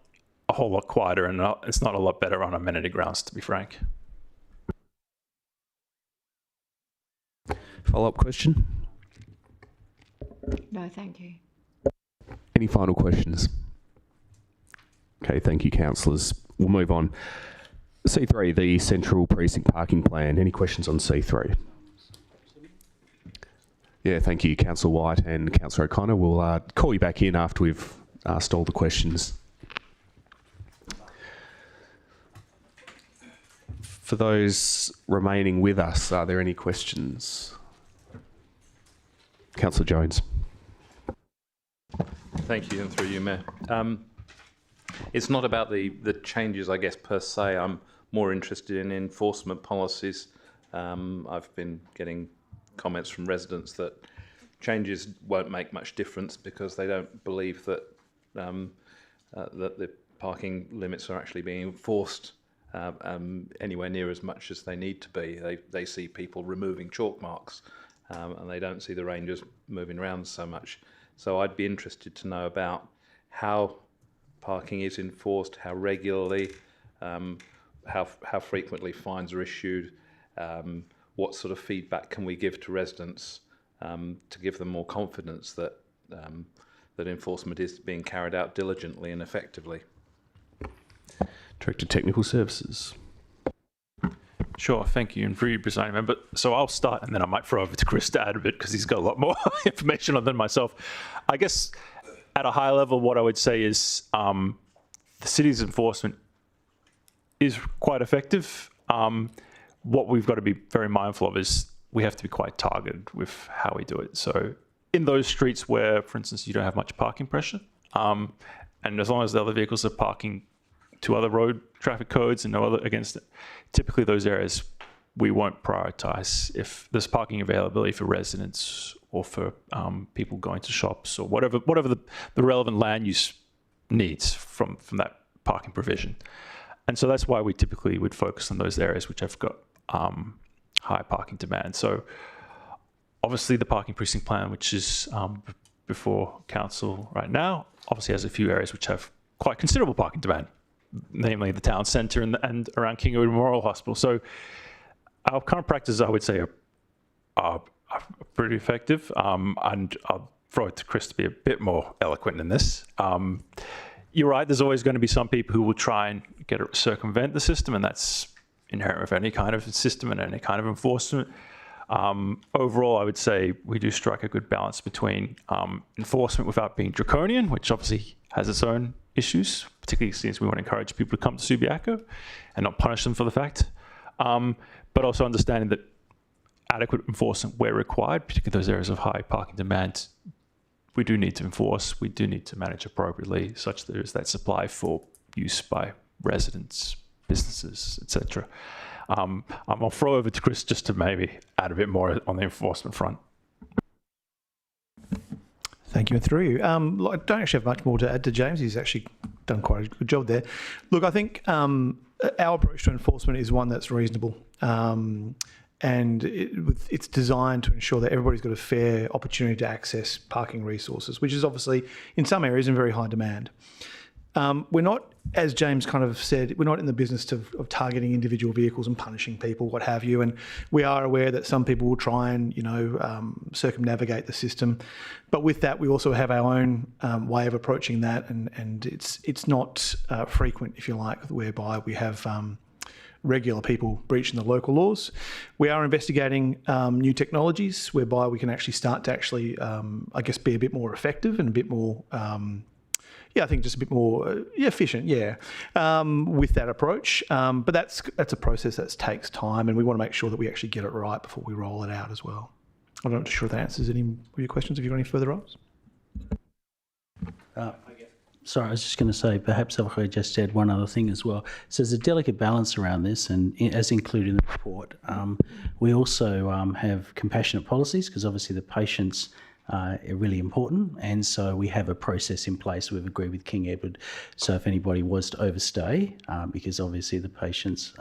a whole lot quieter, and it's not a lot better on amenity grounds, to be frank. Follow-up question? No, thank you. Any final questions? Okay, thank you, councillors. We'll move on. C3, the Central Precinct Parking Plan. Any questions on C3? Yeah, thank you, Councillor White and Councillor O'Connor. We'll call you back in after we've asked all the questions. For those remaining with us, are there any questions? Councillor Jones. Thank you, and through you, Mayor. It's not about the changes, I guess, per se. I'm more interested in enforcement policies. I've been getting comments from residents that changes won't make much difference because they don't believe that that the parking limits are actually being enforced anywhere near as much as they need to be. They see people removing chalk marks, and they don't see the rangers moving around so much. So I'd be interested to know about how parking is enforced, how regularly, how frequently fines are issued, what sort of feedback can we give to residents to give them more confidence that that enforcement is being carried out diligently and effectively. Director of Technical Services. Sure, thank you, and for you, Presiding Member. So I'll start, and then I might throw over to Chris to add a bit because he's got a lot more information on than myself. I guess at a high level, what I would say is the city's enforcement is quite effective. What we've got to be very mindful of is we have to be quite targeted with how we do it. So in those streets where, for instance, you don't have much parking pressure, and as long as the other vehicles are parking to other road traffic codes and no other against it, typically those areas we won't prioritize if there's parking availability for residents or for people going to shops or whatever the relevant land use needs from that parking provision. And so that's why we typically would focus on those areas which have got high parking demand. So obviously the parking precinct plan, which is before council right now, obviously has a few areas which have quite considerable parking demand, namely the town centre and around King Edward Memorial Hospital. So our current practices, I would say, are pretty effective. And I'll throw it to Chris to be a bit more eloquent in this. You're right, there's always going to be some people who will try and circumvent the system, and that's inherent with any kind of system and any kind of enforcement. Overall, I would say we do strike a good balance between enforcement without being draconian, which obviously has its own issues, particularly since we want to encourage people to come to Subiaco and not punish them for the fact, but also understanding that adequate enforcement where required, particularly those areas of high parking demand, we do need to enforce, we do need to manage appropriately such that there's that supply for use by residents, businesses, etc. I'll throw over to Chris just to maybe add a bit more on the enforcement front. Thank you, and through you. I don't actually have much more to add to James. He's actually done quite a good job there. Look, I think our approach to enforcement is one that's reasonable. And it's designed to ensure that everybody's got a fair opportunity to access parking resources, which is obviously in some areas in very high demand. We're not, as James kind of said, we're not in the business of targeting individual vehicles and punishing people, what have you. And we are aware that some people will try and, circumnavigate the system. But with that, we also have our own way of approaching that. And it's not frequent, if you like, whereby we have regular people breaching the local laws. We are investigating new technologies whereby we can actually start to be a bit more effective and a bit more, I think just a bit more efficient, with that approach. But that's a process that takes time, and we want to make sure that we actually get it right before we roll it out as well. I'm not sure if that answers any of your questions. Have you got any further ones? Sorry, I was just going to say, perhaps I could just add one other thing as well. So there's a delicate balance around this, and as included in the report, we also have compassionate policies, because obviously the patients are really important, and so we have a process in place we've agreed with King Edward. So if anybody was to overstay, because obviously the patients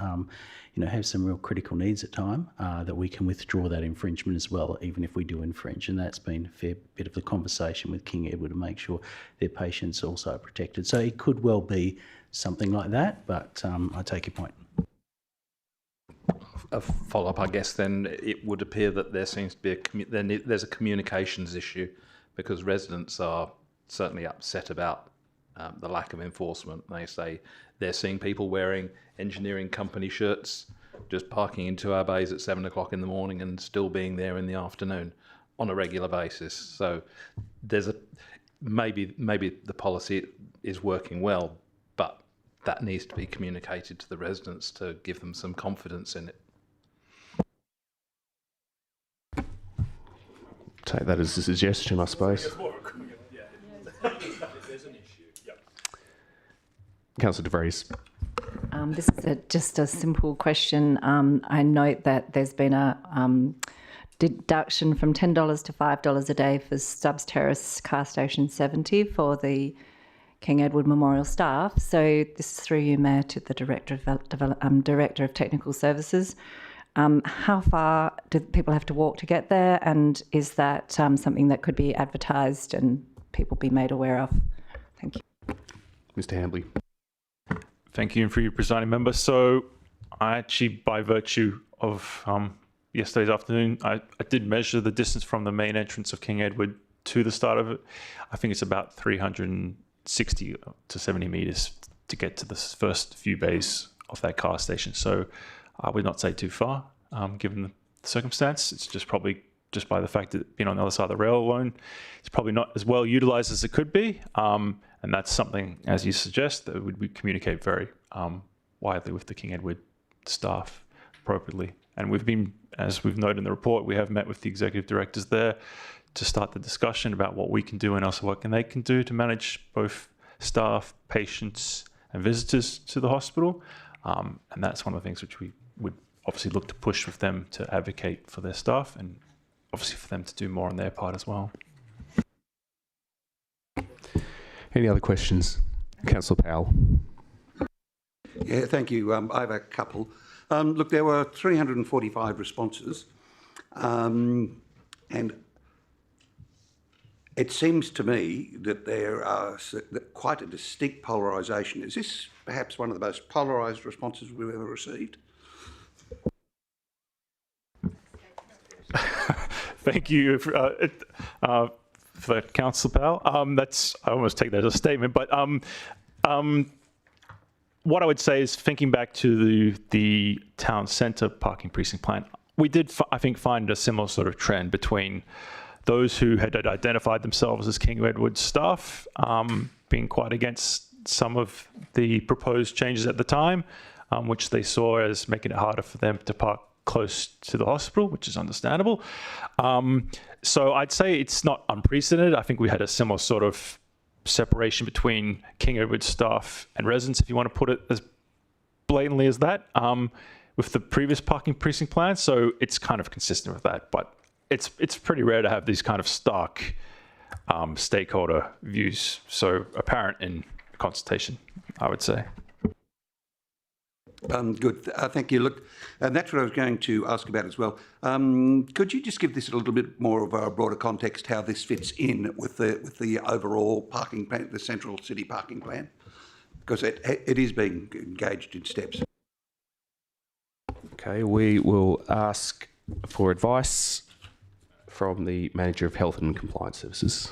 have some real critical needs at time, that we can withdraw that infringement as well, even if we do infringe. And that's been a fair bit of the conversation with King Edward to make sure their patients also are protected. So it could well be something like that, but I take your point. A follow-up, I guess, then it would appear that there seems to be there's a communications issue, because residents are certainly upset about the lack of enforcement. They say they're seeing people wearing engineering company shirts, just parking into our bays at 7 o'clock in the morning and still being there in the afternoon on a regular basis. So there's maybe the policy is working well, but that needs to be communicated to the residents to give them some confidence in it. Take that as a suggestion, I suppose. Councillor De Vries. This is just a simple question. I note that there's been a deduction from $10 to $5 a day for Stubbs Terrace Car Station 70 for the King Edward Memorial staff. So this is through you, Mayor, to the Director of Technical Services. How far do people have to walk to get there, and is that something that could be advertised and people be made aware of? Thank you. Mr. Hambley. Thank you, and for your presiding member. So I actually, by virtue of yesterday's afternoon, I did measure the distance from the main entrance of King Edward to the start of it. I think it's about 360 to 70 metres to get to the first few bays of that car station. So I would not say too far, given the circumstance. It's just probably just by the fact that being on the other side of the rail alone, it's probably not as well utilised as it could be. And that's something, as you suggest, that we communicate very widely with the King Edward staff appropriately. And we've been, as we've noted in the report, we have met with the executive directors there to start the discussion about what we can do and also what they can do to manage both staff, patients, and visitors to the hospital. And that's one of the things which we would obviously look to push with them to advocate for their staff, and obviously for them to do more on their part as well. Any other questions? Councillor Powell. Yeah, thank you. I have a couple. Look, there were 345 responses, and it seems to me that there are quite a distinct polarisation. Is this perhaps one of the most polarised responses we've ever received? Thank you for that, Councillor Powell. I almost take that as a statement, but what I would say is, thinking back to the town centre parking precinct plan, we did, I think, find a similar sort of trend between those who had identified themselves as King Edward staff being quite against some of the proposed changes at the time, which they saw as making it harder for them to park close to the hospital, which is understandable. So I'd say it's not unprecedented. I think we had a similar sort of separation between King Edward staff and residents, if you want to put it as blatantly as that. with the previous parking precinct plan, so it's kind of consistent with that. But it's pretty rare to have these kind of stark stakeholder views so apparent in consultation, I would say. Good. Thank you. Look, that's what I was going to ask about as well. Could you just give this a little bit more of a broader context, how this fits in with the overall parking plan, the central city parking plan? Because it is being engaged in steps. Okay, we will ask for advice from the Manager of Health and Compliance Services.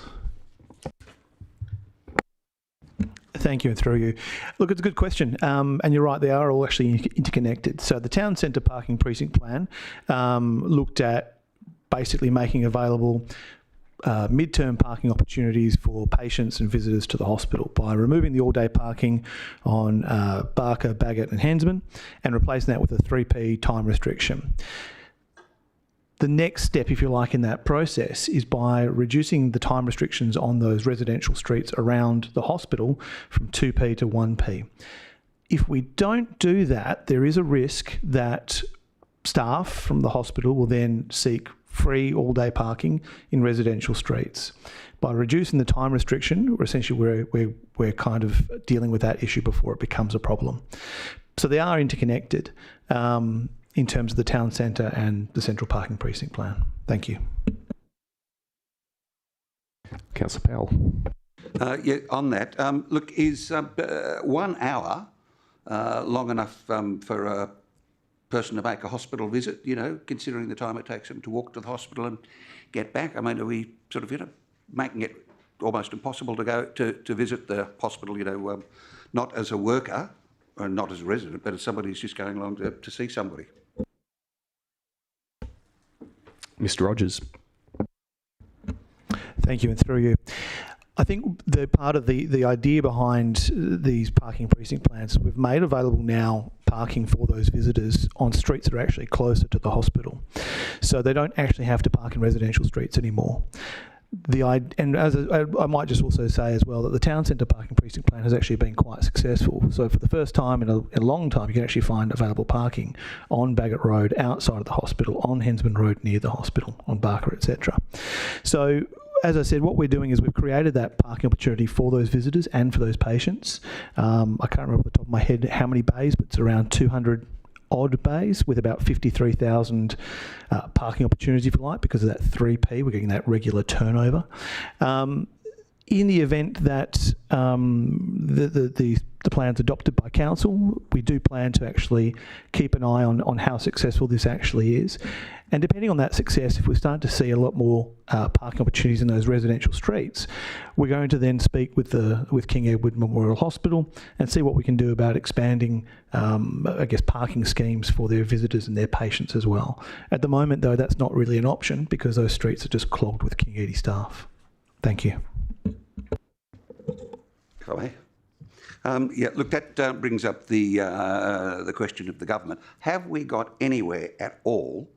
Thank you, and through you. Look, it's a good question, and you're right, they are all actually interconnected. So the town centre parking precinct plan looked at basically making available mid-term parking opportunities for patients and visitors to the hospital by removing the all-day parking on Barker, Bagot and Hensman and replacing that with a 3p time restriction. The next step, if you like, in that process is by reducing the time restrictions on those residential streets around the hospital from 2p to 1p. If we don't do that, there is a risk that staff from the hospital will then seek free all-day parking in residential streets. By reducing the time restriction, we're kind of dealing with that issue before it becomes a problem. So they are interconnected in terms of the town centre and the central parking precinct plan. Thank you. Councillor Powell. Yeah, on that, look, is 1 hour long enough for a person to make a hospital visit, you know, considering the time it takes them to walk to the hospital and get back? I mean, are we sort of, you know, making it almost impossible to go to visit the hospital, you know, not as a worker, or not as a resident, but as somebody who's just going along to see somebody? Mr. Rogers. Thank you, and through you. I think the part of the idea behind these parking precinct plans is we've made available now parking for those visitors on streets that are actually closer to the hospital. So they don't actually have to park in residential streets anymore. And as I might just also say as well that the town centre parking precinct plan has actually been quite successful. So for the first time in a long time, you can actually find available parking on Bagot Road, outside of the hospital, on Hensman Road near the hospital, on Barker, etc. So as I said, what we're doing is we've created that parking opportunity for those visitors and for those patients. I can't remember off the top of my head how many bays, but it's around 200 odd bays with about 53,000 parking opportunities, if you like, because of that 3p. We're getting that regular turnover. In the event that the plan's adopted by council, we do plan to actually keep an eye on how successful this actually is. And depending on that success, if we start to see a lot more parking opportunities in those residential streets, we're going to then speak with King Edward Memorial Hospital and see what we can do about expanding, I guess, parking schemes for their visitors and their patients as well. At the moment, though, that's not really an option because those streets are just clogged with King Eddie staff. Thank you. Yeah, look, that brings up the question of the government. Have we got anywhere at all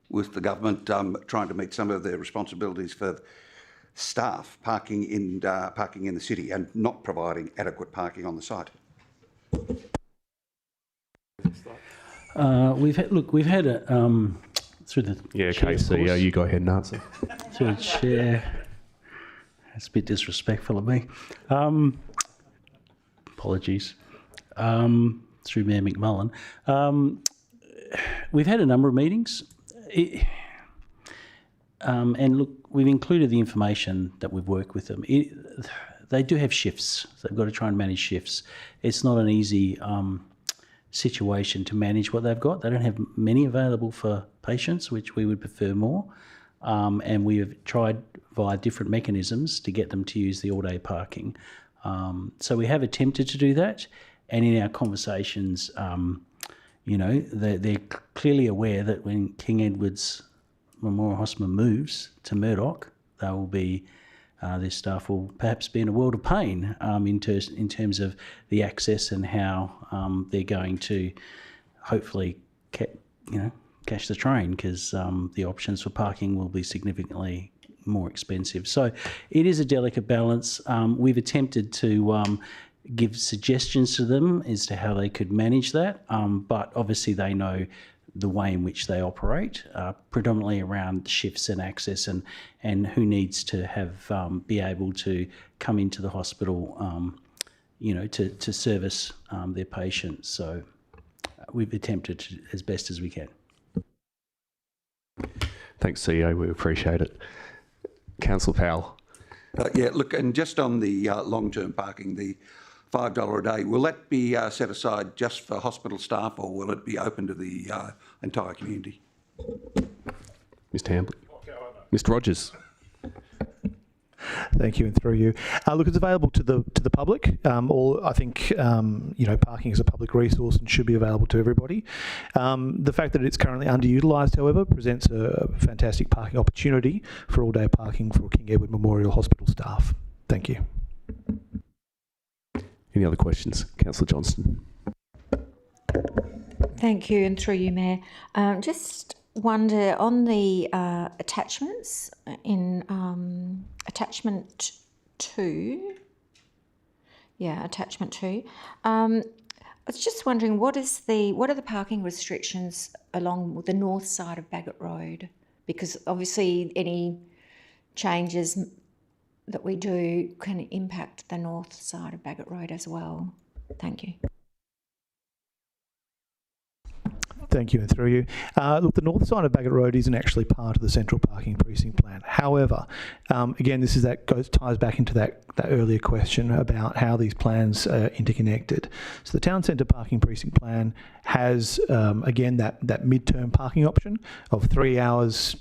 with the government trying to meet some of their responsibilities for staff parking in the city and not providing adequate parking on the site? We've had a through the KC, you go ahead and answer. Through the chair. That's a bit disrespectful of me. Apologies. Through Mayor McMullen. We've had a number of meetings. And look, we've included the information that we've worked with them. They do have shifts. So they've got to try and manage shifts. It's not an easy situation to manage what they've got. They don't have many available for patients, which we would prefer more. And we have tried via different mechanisms to get them to use the all-day parking. So we have attempted to do that. And in our conversations, you know, they're clearly aware that when King Edward's Memorial Hospital moves to Murdoch, they will be, their staff will perhaps be in a world of pain in terms of the access and how they're going to hopefully, catch the train, because the options for parking will be significantly more expensive. So it is a delicate balance. We've attempted to give suggestions to them as to how they could manage that. But obviously they know the way in which they operate, predominantly around shifts and access and who needs to have be able to come into the hospital, to service their patients. So we've attempted to, as best as we can. Thanks, CEO. We appreciate it. Councillor Powell. Yeah, look, and just on the long-term parking, the $5 a day, will that be set aside just for hospital staff, or will it be open to the entire community? Mr. Hambley. Mr. Rogers. Thank you, and through you. Look, it's available to the public. I think parking is a public resource and should be available to everybody. The fact that it's currently underutilised, however, presents a fantastic parking opportunity for all-day parking for King Edward Memorial Hospital staff. Thank you. Any other questions? Councillor Johnston. Thank you, and through you, Mayor. Just wonder on the attachments in attachment 2. Yeah, attachment 2. I was just wondering what are the parking restrictions along the north side of Bagot Road? Because obviously any changes that we do can impact the north side of Bagot Road as well. Thank you. Thank you, and through you. Look, the north side of Bagot Road isn't actually part of the central parking precinct plan. However, again, ties back into that earlier question about how these plans are interconnected. So the town centre parking precinct plan has, again, that midterm parking option of 3 hours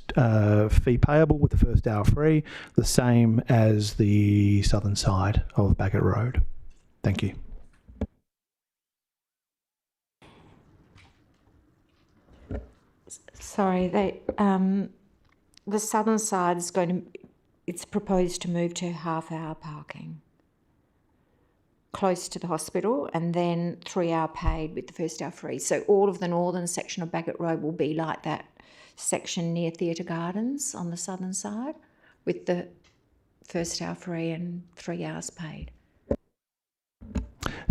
fee payable with the first hour free, the same as the southern side of Bagot Road. Thank you. Sorry, the southern side is it's proposed to move to half-hour parking close to the hospital and then 3 hour paid with the first hour free. So all of the northern section of Bagot Road will be like that section near Theatre Gardens on the southern side with the first hour free and 3 hours paid.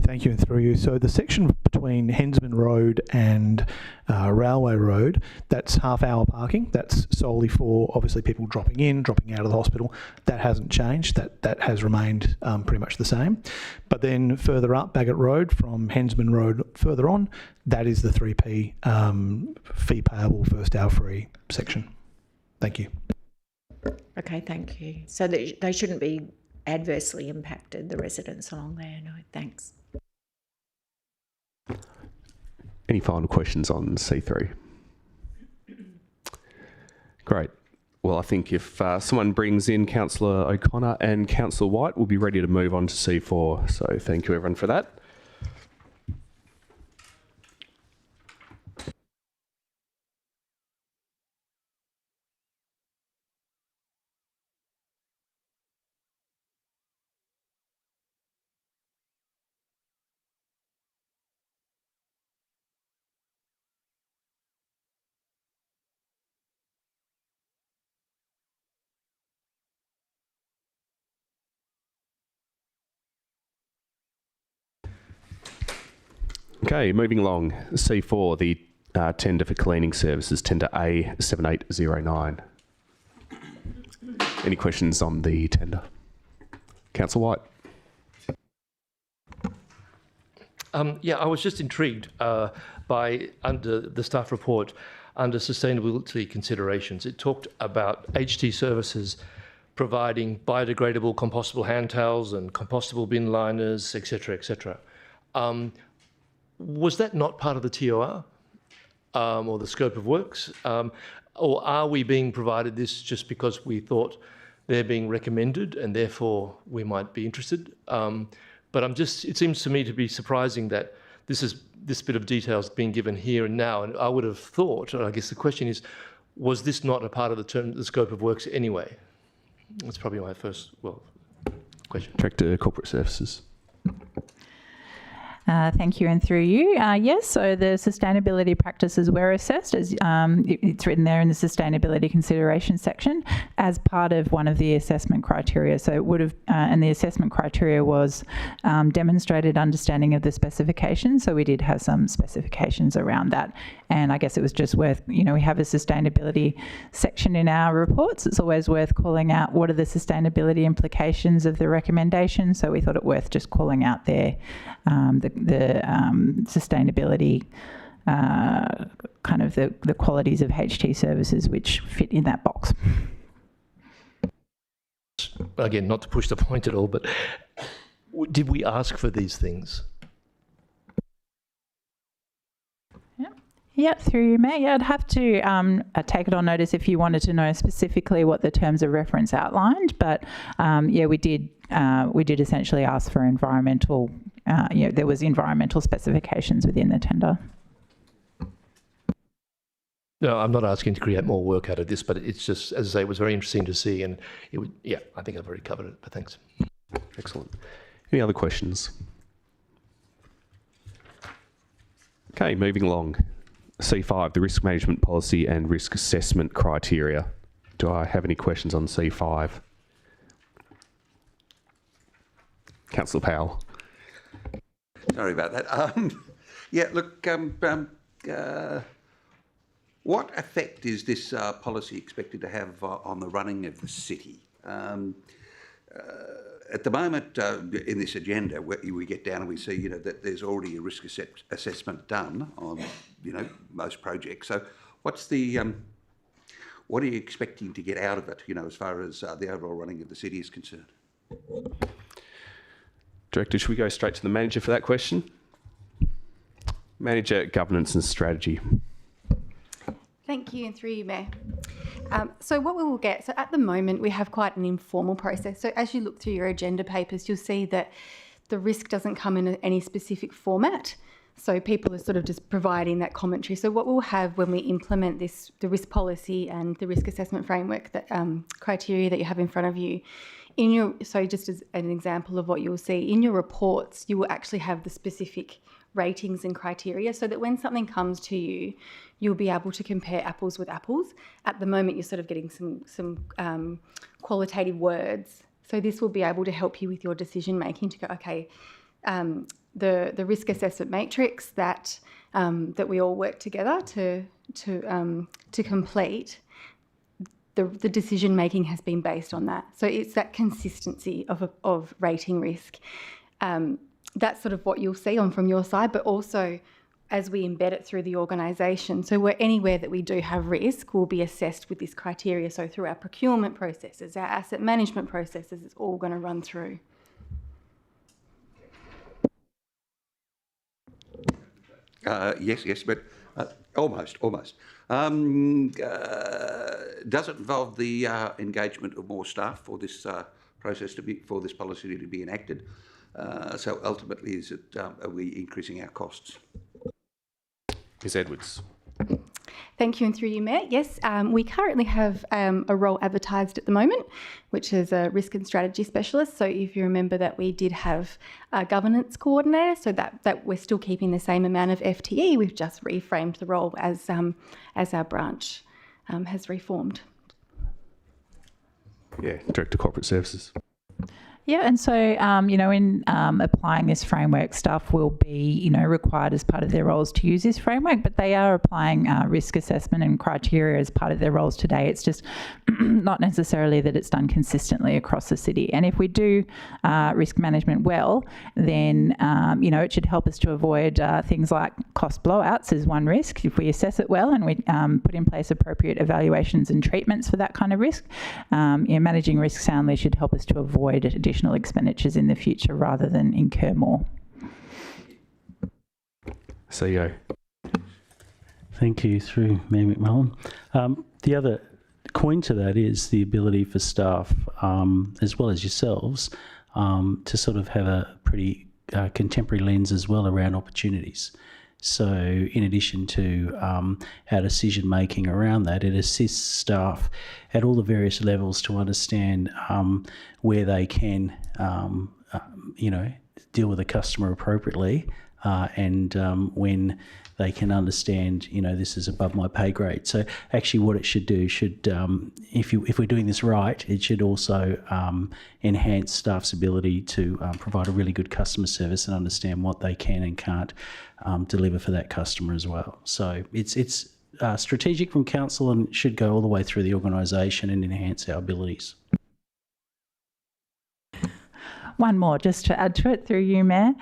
Thank you, and through you. So the section between Hensman Road and Railway Road, that's half-hour parking. That's solely for, obviously, people dropping in, dropping out of the hospital. That hasn't changed. That has remained pretty much the same. But then further up Bagot Road, from Hensman Road further on, that is the 3p fee payable, first hour free section. Thank you. Okay, thank you. So they shouldn't be adversely impacted, the residents along there. No, thanks. Any final questions on C3? Great. Well, I think if someone brings in Councillor O'Connor and Councillor White, we'll be ready to move on to C4. So thank you everyone for that. Okay, moving along. C4, the tender for cleaning services, tender A7809. Any questions on the tender? Councillor White. Yeah, I was just intrigued by, under the staff report, under sustainability considerations, it talked about HT services providing biodegradable compostable hand towels and compostable bin liners, etc., etc. Was that not part of the TOR or the scope of works? Or are we being provided this just because we thought they're being recommended and therefore we might be interested? But it seems to me to be surprising that this bit of detail is being given here and now. And I would have thought, or I guess the question is, was this not a part of the scope of works anyway? That's probably my first question. Director Corporate Services. Thank you, and through you. Yes, so the sustainability practices were assessed, as it's written there in the sustainability consideration section, as part of one of the assessment criteria. So it would have, and the assessment criteria was demonstrated understanding of the specifications. So we did have some specifications around that. And I guess it was just worth, we have a sustainability section in our reports. It's always worth calling out what are the sustainability implications of the recommendation. So we thought it worth just calling out there the sustainability kind of the qualities of HT services which fit in that box. Again, not to push the point at all, but did we ask for these things? Yeah, through you, Mayor. Yeah, I'd have to take it on notice if you wanted to know specifically what the terms of reference outlined. But yeah, we did essentially ask for environmental. There was environmental specifications within the tender. No, I'm not asking to create more work out of this, but it's just, as I say, it was very interesting to see, and it would. Yeah, I think I've already covered it. But thanks. Excellent. Any other questions? Okay, moving along. C5, the risk management policy and risk assessment criteria. Do I have any questions on C5? Councillor Powell. Sorry about that. Yeah, look, what effect is this policy expected to have on the running of the city? At the moment, in this agenda, we get down and we see, that there's already a risk assessment done on, most projects. So, what are you expecting to get out of it? As far as the overall running of the city is concerned. Director, should we go straight to the manager for that question? Manager, governance and strategy. Thank you, and through you, Mayor. So what we will get, so at the moment we have quite an informal process. So as you look through your agenda papers, you'll see that the risk doesn't come in any specific format. So people are sort of just providing that commentary. So what we'll have when we implement this, the risk policy and the risk assessment framework, that criteria that you have in front of you, so just as an example of what you'll see, in your reports, you will actually have the specific ratings and criteria so that when something comes to you, you'll be able to compare apples with apples. At the moment, you're sort of getting some qualitative words. So this will be able to help you with your decision making to go, okay, the risk assessment matrix that we all work together to complete, the decision making has been based on that. So it's that consistency of rating risk. That's sort of what you'll see from your side, but also as we embed it through the organisation. So anywhere that we do have risk will be assessed with this criteria. So through our procurement processes, our asset management processes, it's all going to run through. Yes, but almost. Does it involve the engagement of more staff for this process for this policy to be enacted? So ultimately, are we increasing our costs? Ms. Edwards. Thank you, and through you, Mayor. Yes, we currently have a role advertised at the moment, which is a risk and strategy specialist. So if you remember that we did have a governance coordinator, so that we're still keeping the same amount of FTE. We've just reframed the role as our branch has reformed. Yeah, Director Corporate Services. Yeah, and so, in applying this framework, staff will be, required as part of their roles to use this framework, but they are applying risk assessment and criteria as part of their roles today. It's just not necessarily that it's done consistently across the city. And if we do risk management well, then, it should help us to avoid things like cost blowouts is one risk. If we assess it well and we put in place appropriate evaluations and treatments for that kind of risk, managing risk soundly should help us to avoid additional expenditures in the future rather than incur more. CEO. Thank you, through Mayor McMullen. The other coin to that is the ability for staff, as well as yourselves, to sort of have a pretty contemporary lens as well around opportunities. So in addition to our decision making around that, it assists staff at all the various levels to understand where they can, deal with a customer appropriately and when they can understand, this is above my pay grade. So actually what it should do if we're doing this right, it should also enhance staff's ability to provide a really good customer service and understand what they can and can't deliver for that customer as well. So it's strategic from council and should go all the way through the organisation and enhance our abilities. One more just to add to it through you, Mayor.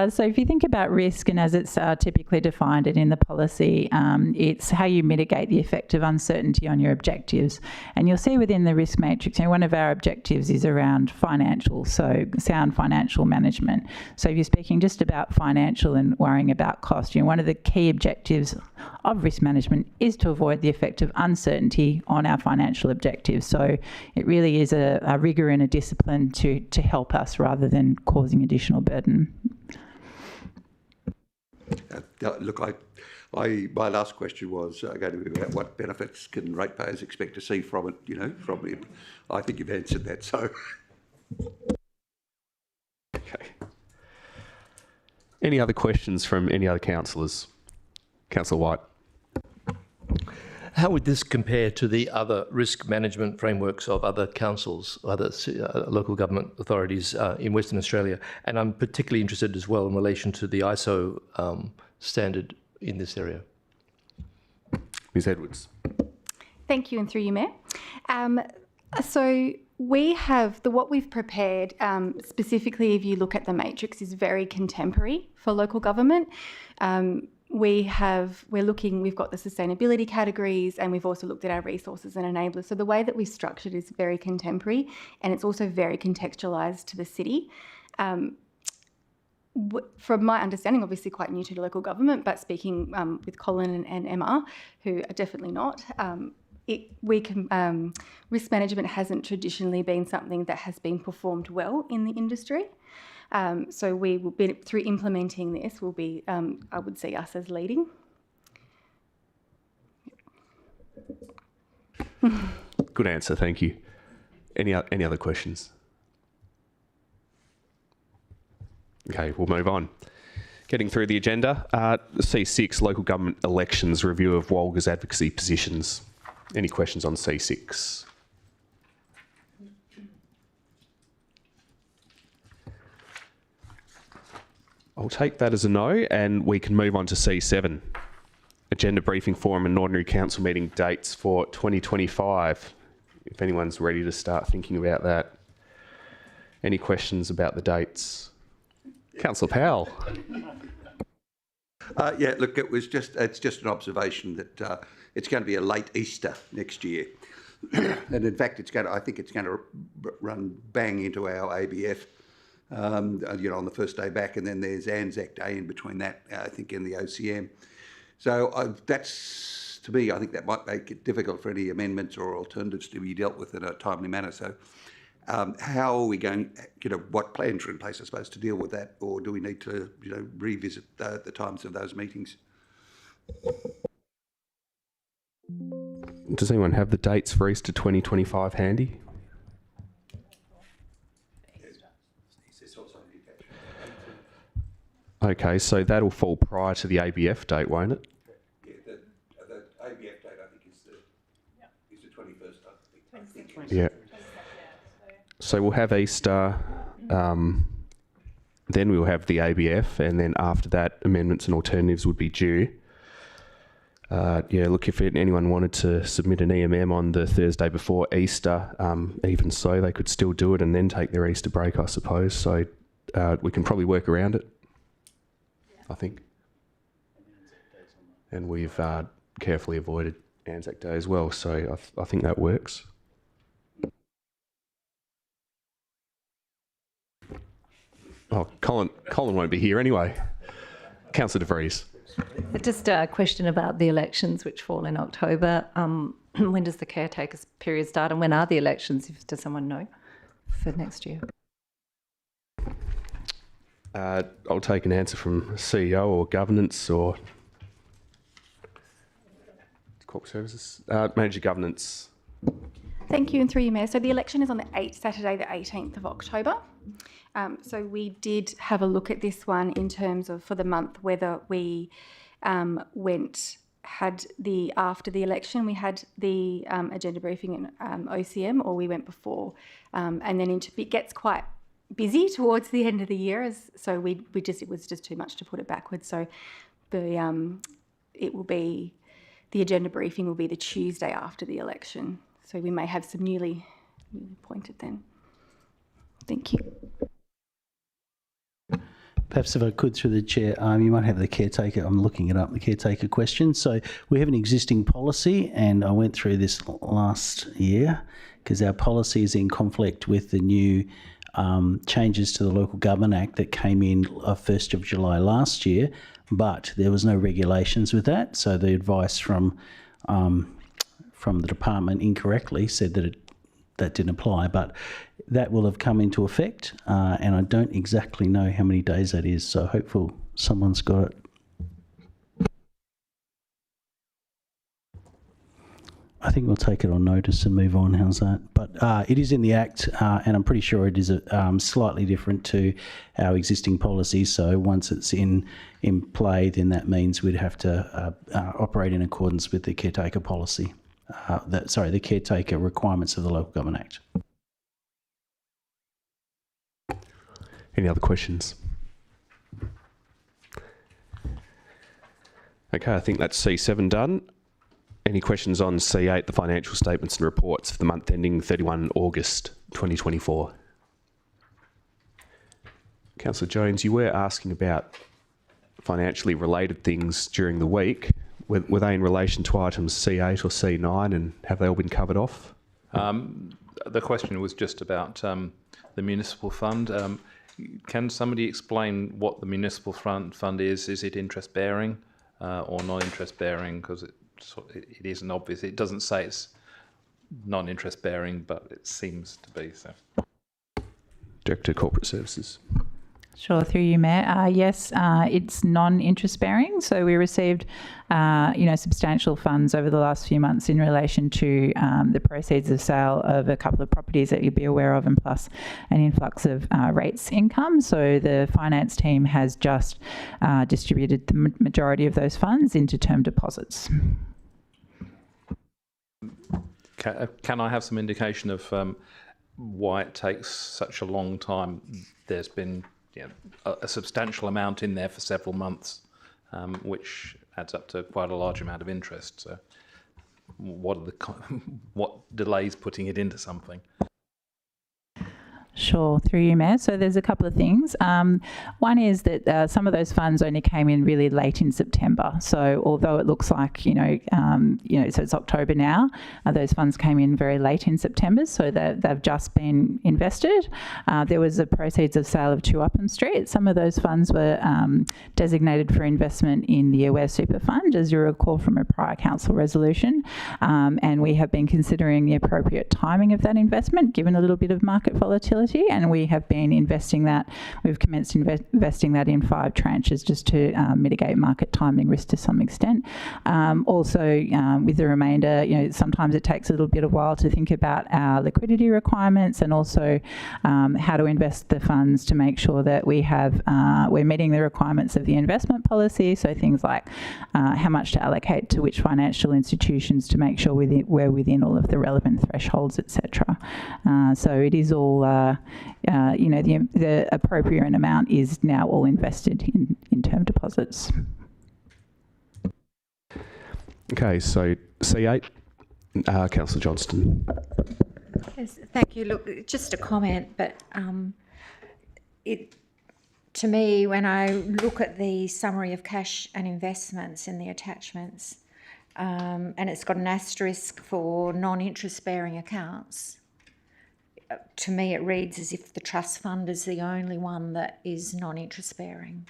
So if you think about risk, and as it's typically defined in the policy, it's how you mitigate the effect of uncertainty on your objectives. And you'll see within the risk matrix, one of our objectives is around financial, so sound financial management. So if you're speaking just about financial and worrying about cost, one of the key objectives of risk management is to avoid the effect of uncertainty on our financial objectives. So it really is a rigour and a discipline to help us rather than causing additional burden. Look, my last question was going to be about what benefits can ratepayers expect to see from it, from it. I think you've answered that, so. Okay. Any other questions from any other councillors? Councillor White. How would this compare to the other risk management frameworks of other councils, other local government authorities in Western Australia? And I'm particularly interested as well in relation to the ISO standard in this area. Ms Edwards. Thank you, and through you, Mayor. So we have what we've prepared, specifically if you look at the matrix, is very contemporary for local government. We've got the sustainability categories, and we've also looked at our resources and enablers. So the way that we've structured is very contemporary, and it's also very contextualised to the city. From my understanding, obviously quite new to local government, but speaking with Colin and Emma, who are definitely not, risk management hasn't traditionally been something that has been performed well in the industry. So we will be, through implementing this, will be, I would see us as leading. Good answer, thank you. Any other questions? Okay, we'll move on. Getting through the agenda, C6, local government elections, review of Walga's advocacy positions. Any questions on C6? I'll take that as a no, and we can move on to C7. Agenda briefing forum and ordinary council meeting dates for 2025. If anyone's ready to start thinking about that. Any questions about the dates? Councillor Powell. Yeah, look, it's just an observation that it's going to be a late Easter next year. And in fact, I think it's going to run bang into our ABF. On the first day back, and then there's Anzac Day in between that, I think, in the OCM. So that's, to me, I think that might make it difficult for any amendments or alternatives to be dealt with in a timely manner. So how are we going, what plans are in place, I suppose, to deal with that, or do we need to, revisit the times of those meetings? Does anyone have the dates for Easter 2025 handy? Okay, so that'll fall prior to the ABF date, won't it? Yeah, the ABF date, I think, is the 21st, I think. Yeah. So we'll have Easter, then we'll have the ABF, and then after that, amendments and alternatives would be due. Look, if anyone wanted to submit an EMM on the Thursday before Easter, even so, they could still do it and then take their Easter break, I suppose. So we can probably work around it, I think. And we've carefully avoided Anzac Day as well, so I think that works. Oh, Colin won't be here anyway. Councillor De Vries. Just a question about the elections, which fall in October. When does the caretaker's period start, and when are the elections? Does someone know for next year? I'll take an answer from CEO or governance or corporate services. Manager governance. Thank you, and through you, Mayor. So the election is on Saturday the 18th of October. So we did have a look at this one in terms of for the month whether we had the after the election we had the agenda briefing in OCM, or we went before, and then it gets quite busy towards the end of the year, so it was just too much to put it backwards. So the agenda briefing will be the Tuesday after the election. So we may have some newly appointed then. Thank you. Perhaps if I could, through the chair, you might have the caretaker. I'm looking it up, the caretaker question. So we have an existing policy, and I went through this last year because our policy is in conflict with the new changes to the Local Government Act that came in 1st of July last year, but there was no regulations with that. So the advice from the department incorrectly said that that didn't apply, but that will have come into effect, and I don't exactly know how many days that is, so hopefully someone's got it. I think we'll take it on notice and move on. How's that? But it is in the Act, and I'm pretty sure it is slightly different to our existing policy. So once it's in play, then that means we'd have to operate in accordance with the caretaker policy. The caretaker requirements of the Local Government Act. Any other questions? Okay, I think that's C7 done. Any questions on C8, the financial statements and reports for the month ending 31 August 2024? Councillor Jones, you were asking about financially related things during the week. Were they in relation to items C8 or C9, and have they all been covered off? The question was just about the municipal fund. Can somebody explain what the municipal fund is? Is it interest bearing or non-interest bearing? Because it isn't obvious. It doesn't say it's non-interest bearing, but it seems to be so. Director of Corporate Services. Sure, through you, Mayor. Yes, it's non-interest bearing. So we received, substantial funds over the last few months in relation to the proceeds of sale of a couple of properties that you'll be aware of, and plus an influx of rates income. So the finance team has just distributed the majority of those funds into term deposits. Can I have some indication of why it takes such a long time? There's been a substantial amount in there for several months, which adds up to quite a large amount of interest. So what delays putting it into something? Sure, through you, Mayor. So there's a couple of things. One is that some of those funds only came in really late in September. So although it looks like, so it's October now, those funds came in very late in September, so they've just been invested. There was a proceeds of sale of 2 Upham Street. Some of those funds were designated for investment in the Aware Super Fund, as you recall from a prior council resolution. And we have been considering the appropriate timing of that investment, given a little bit of market volatility. And we have been investing that. We've commenced investing that in 5 tranches just to mitigate market timing risk to some extent. Also, with the remainder, sometimes it takes a little bit of while to think about our liquidity requirements, and also how to invest the funds to make sure that we're meeting the requirements of the investment policy. So things like how much to allocate to which financial institutions to make sure we're within all of the relevant thresholds, etc. So it is all. The appropriate amount is now all invested in term deposits. Okay, so C8, Councillor Johnston. Yes, thank you. Look, just a comment, but to me, when I look at the summary of cash and investments in the attachments, and it's got an asterisk for non-interest bearing accounts, to me it reads as if the trust fund is the only one that is non-interest bearing.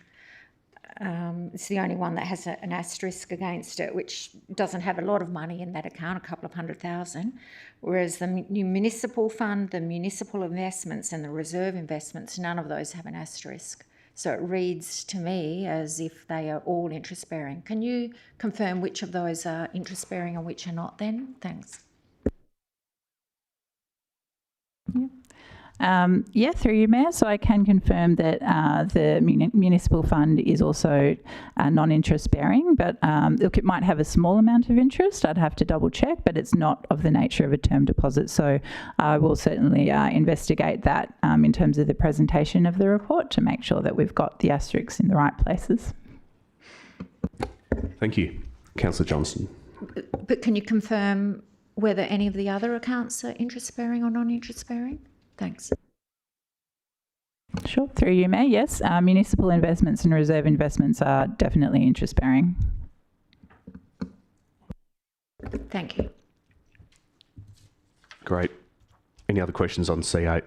It's the only one that has an asterisk against it, which doesn't have a lot of money in that account, a couple of $100,000, whereas the new municipal fund, the municipal investments and the reserve investments, none of those have an asterisk. So it reads to me as if they are all interest bearing. Can you confirm which of those are interest bearing and which are not then? Thanks. Yeah, through you, Mayor. So I can confirm that the municipal fund is also non-interest bearing, but look, it might have a small amount of interest. I'd have to double check, but it's not of the nature of a term deposit. So I will certainly investigate that in terms of the presentation of the report to make sure that we've got the asterisks in the right places. Thank you. Councillor Johnson. But can you confirm whether any of the other accounts are interest bearing or non-interest bearing? Thanks. Sure. Through you, Mayor. Yes, municipal investments and reserve investments are definitely interest bearing. Thank you. Great. Any other questions on C8?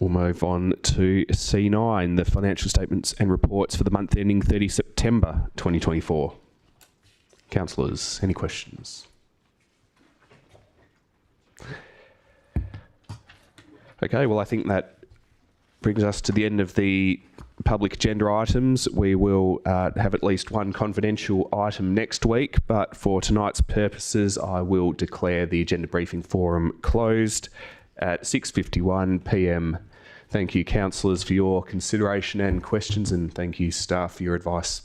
We'll move on to C9, the financial statements and reports for the month ending 30 September 2024. Councillors, any questions? Okay, well, I think that brings us to the end of the public agenda items. We will have at least one confidential item next week, but for tonight's purposes, I will declare the agenda briefing forum closed at 6:51 p.m. Thank you, councillors, for your consideration and questions, and thank you, staff, for your advice.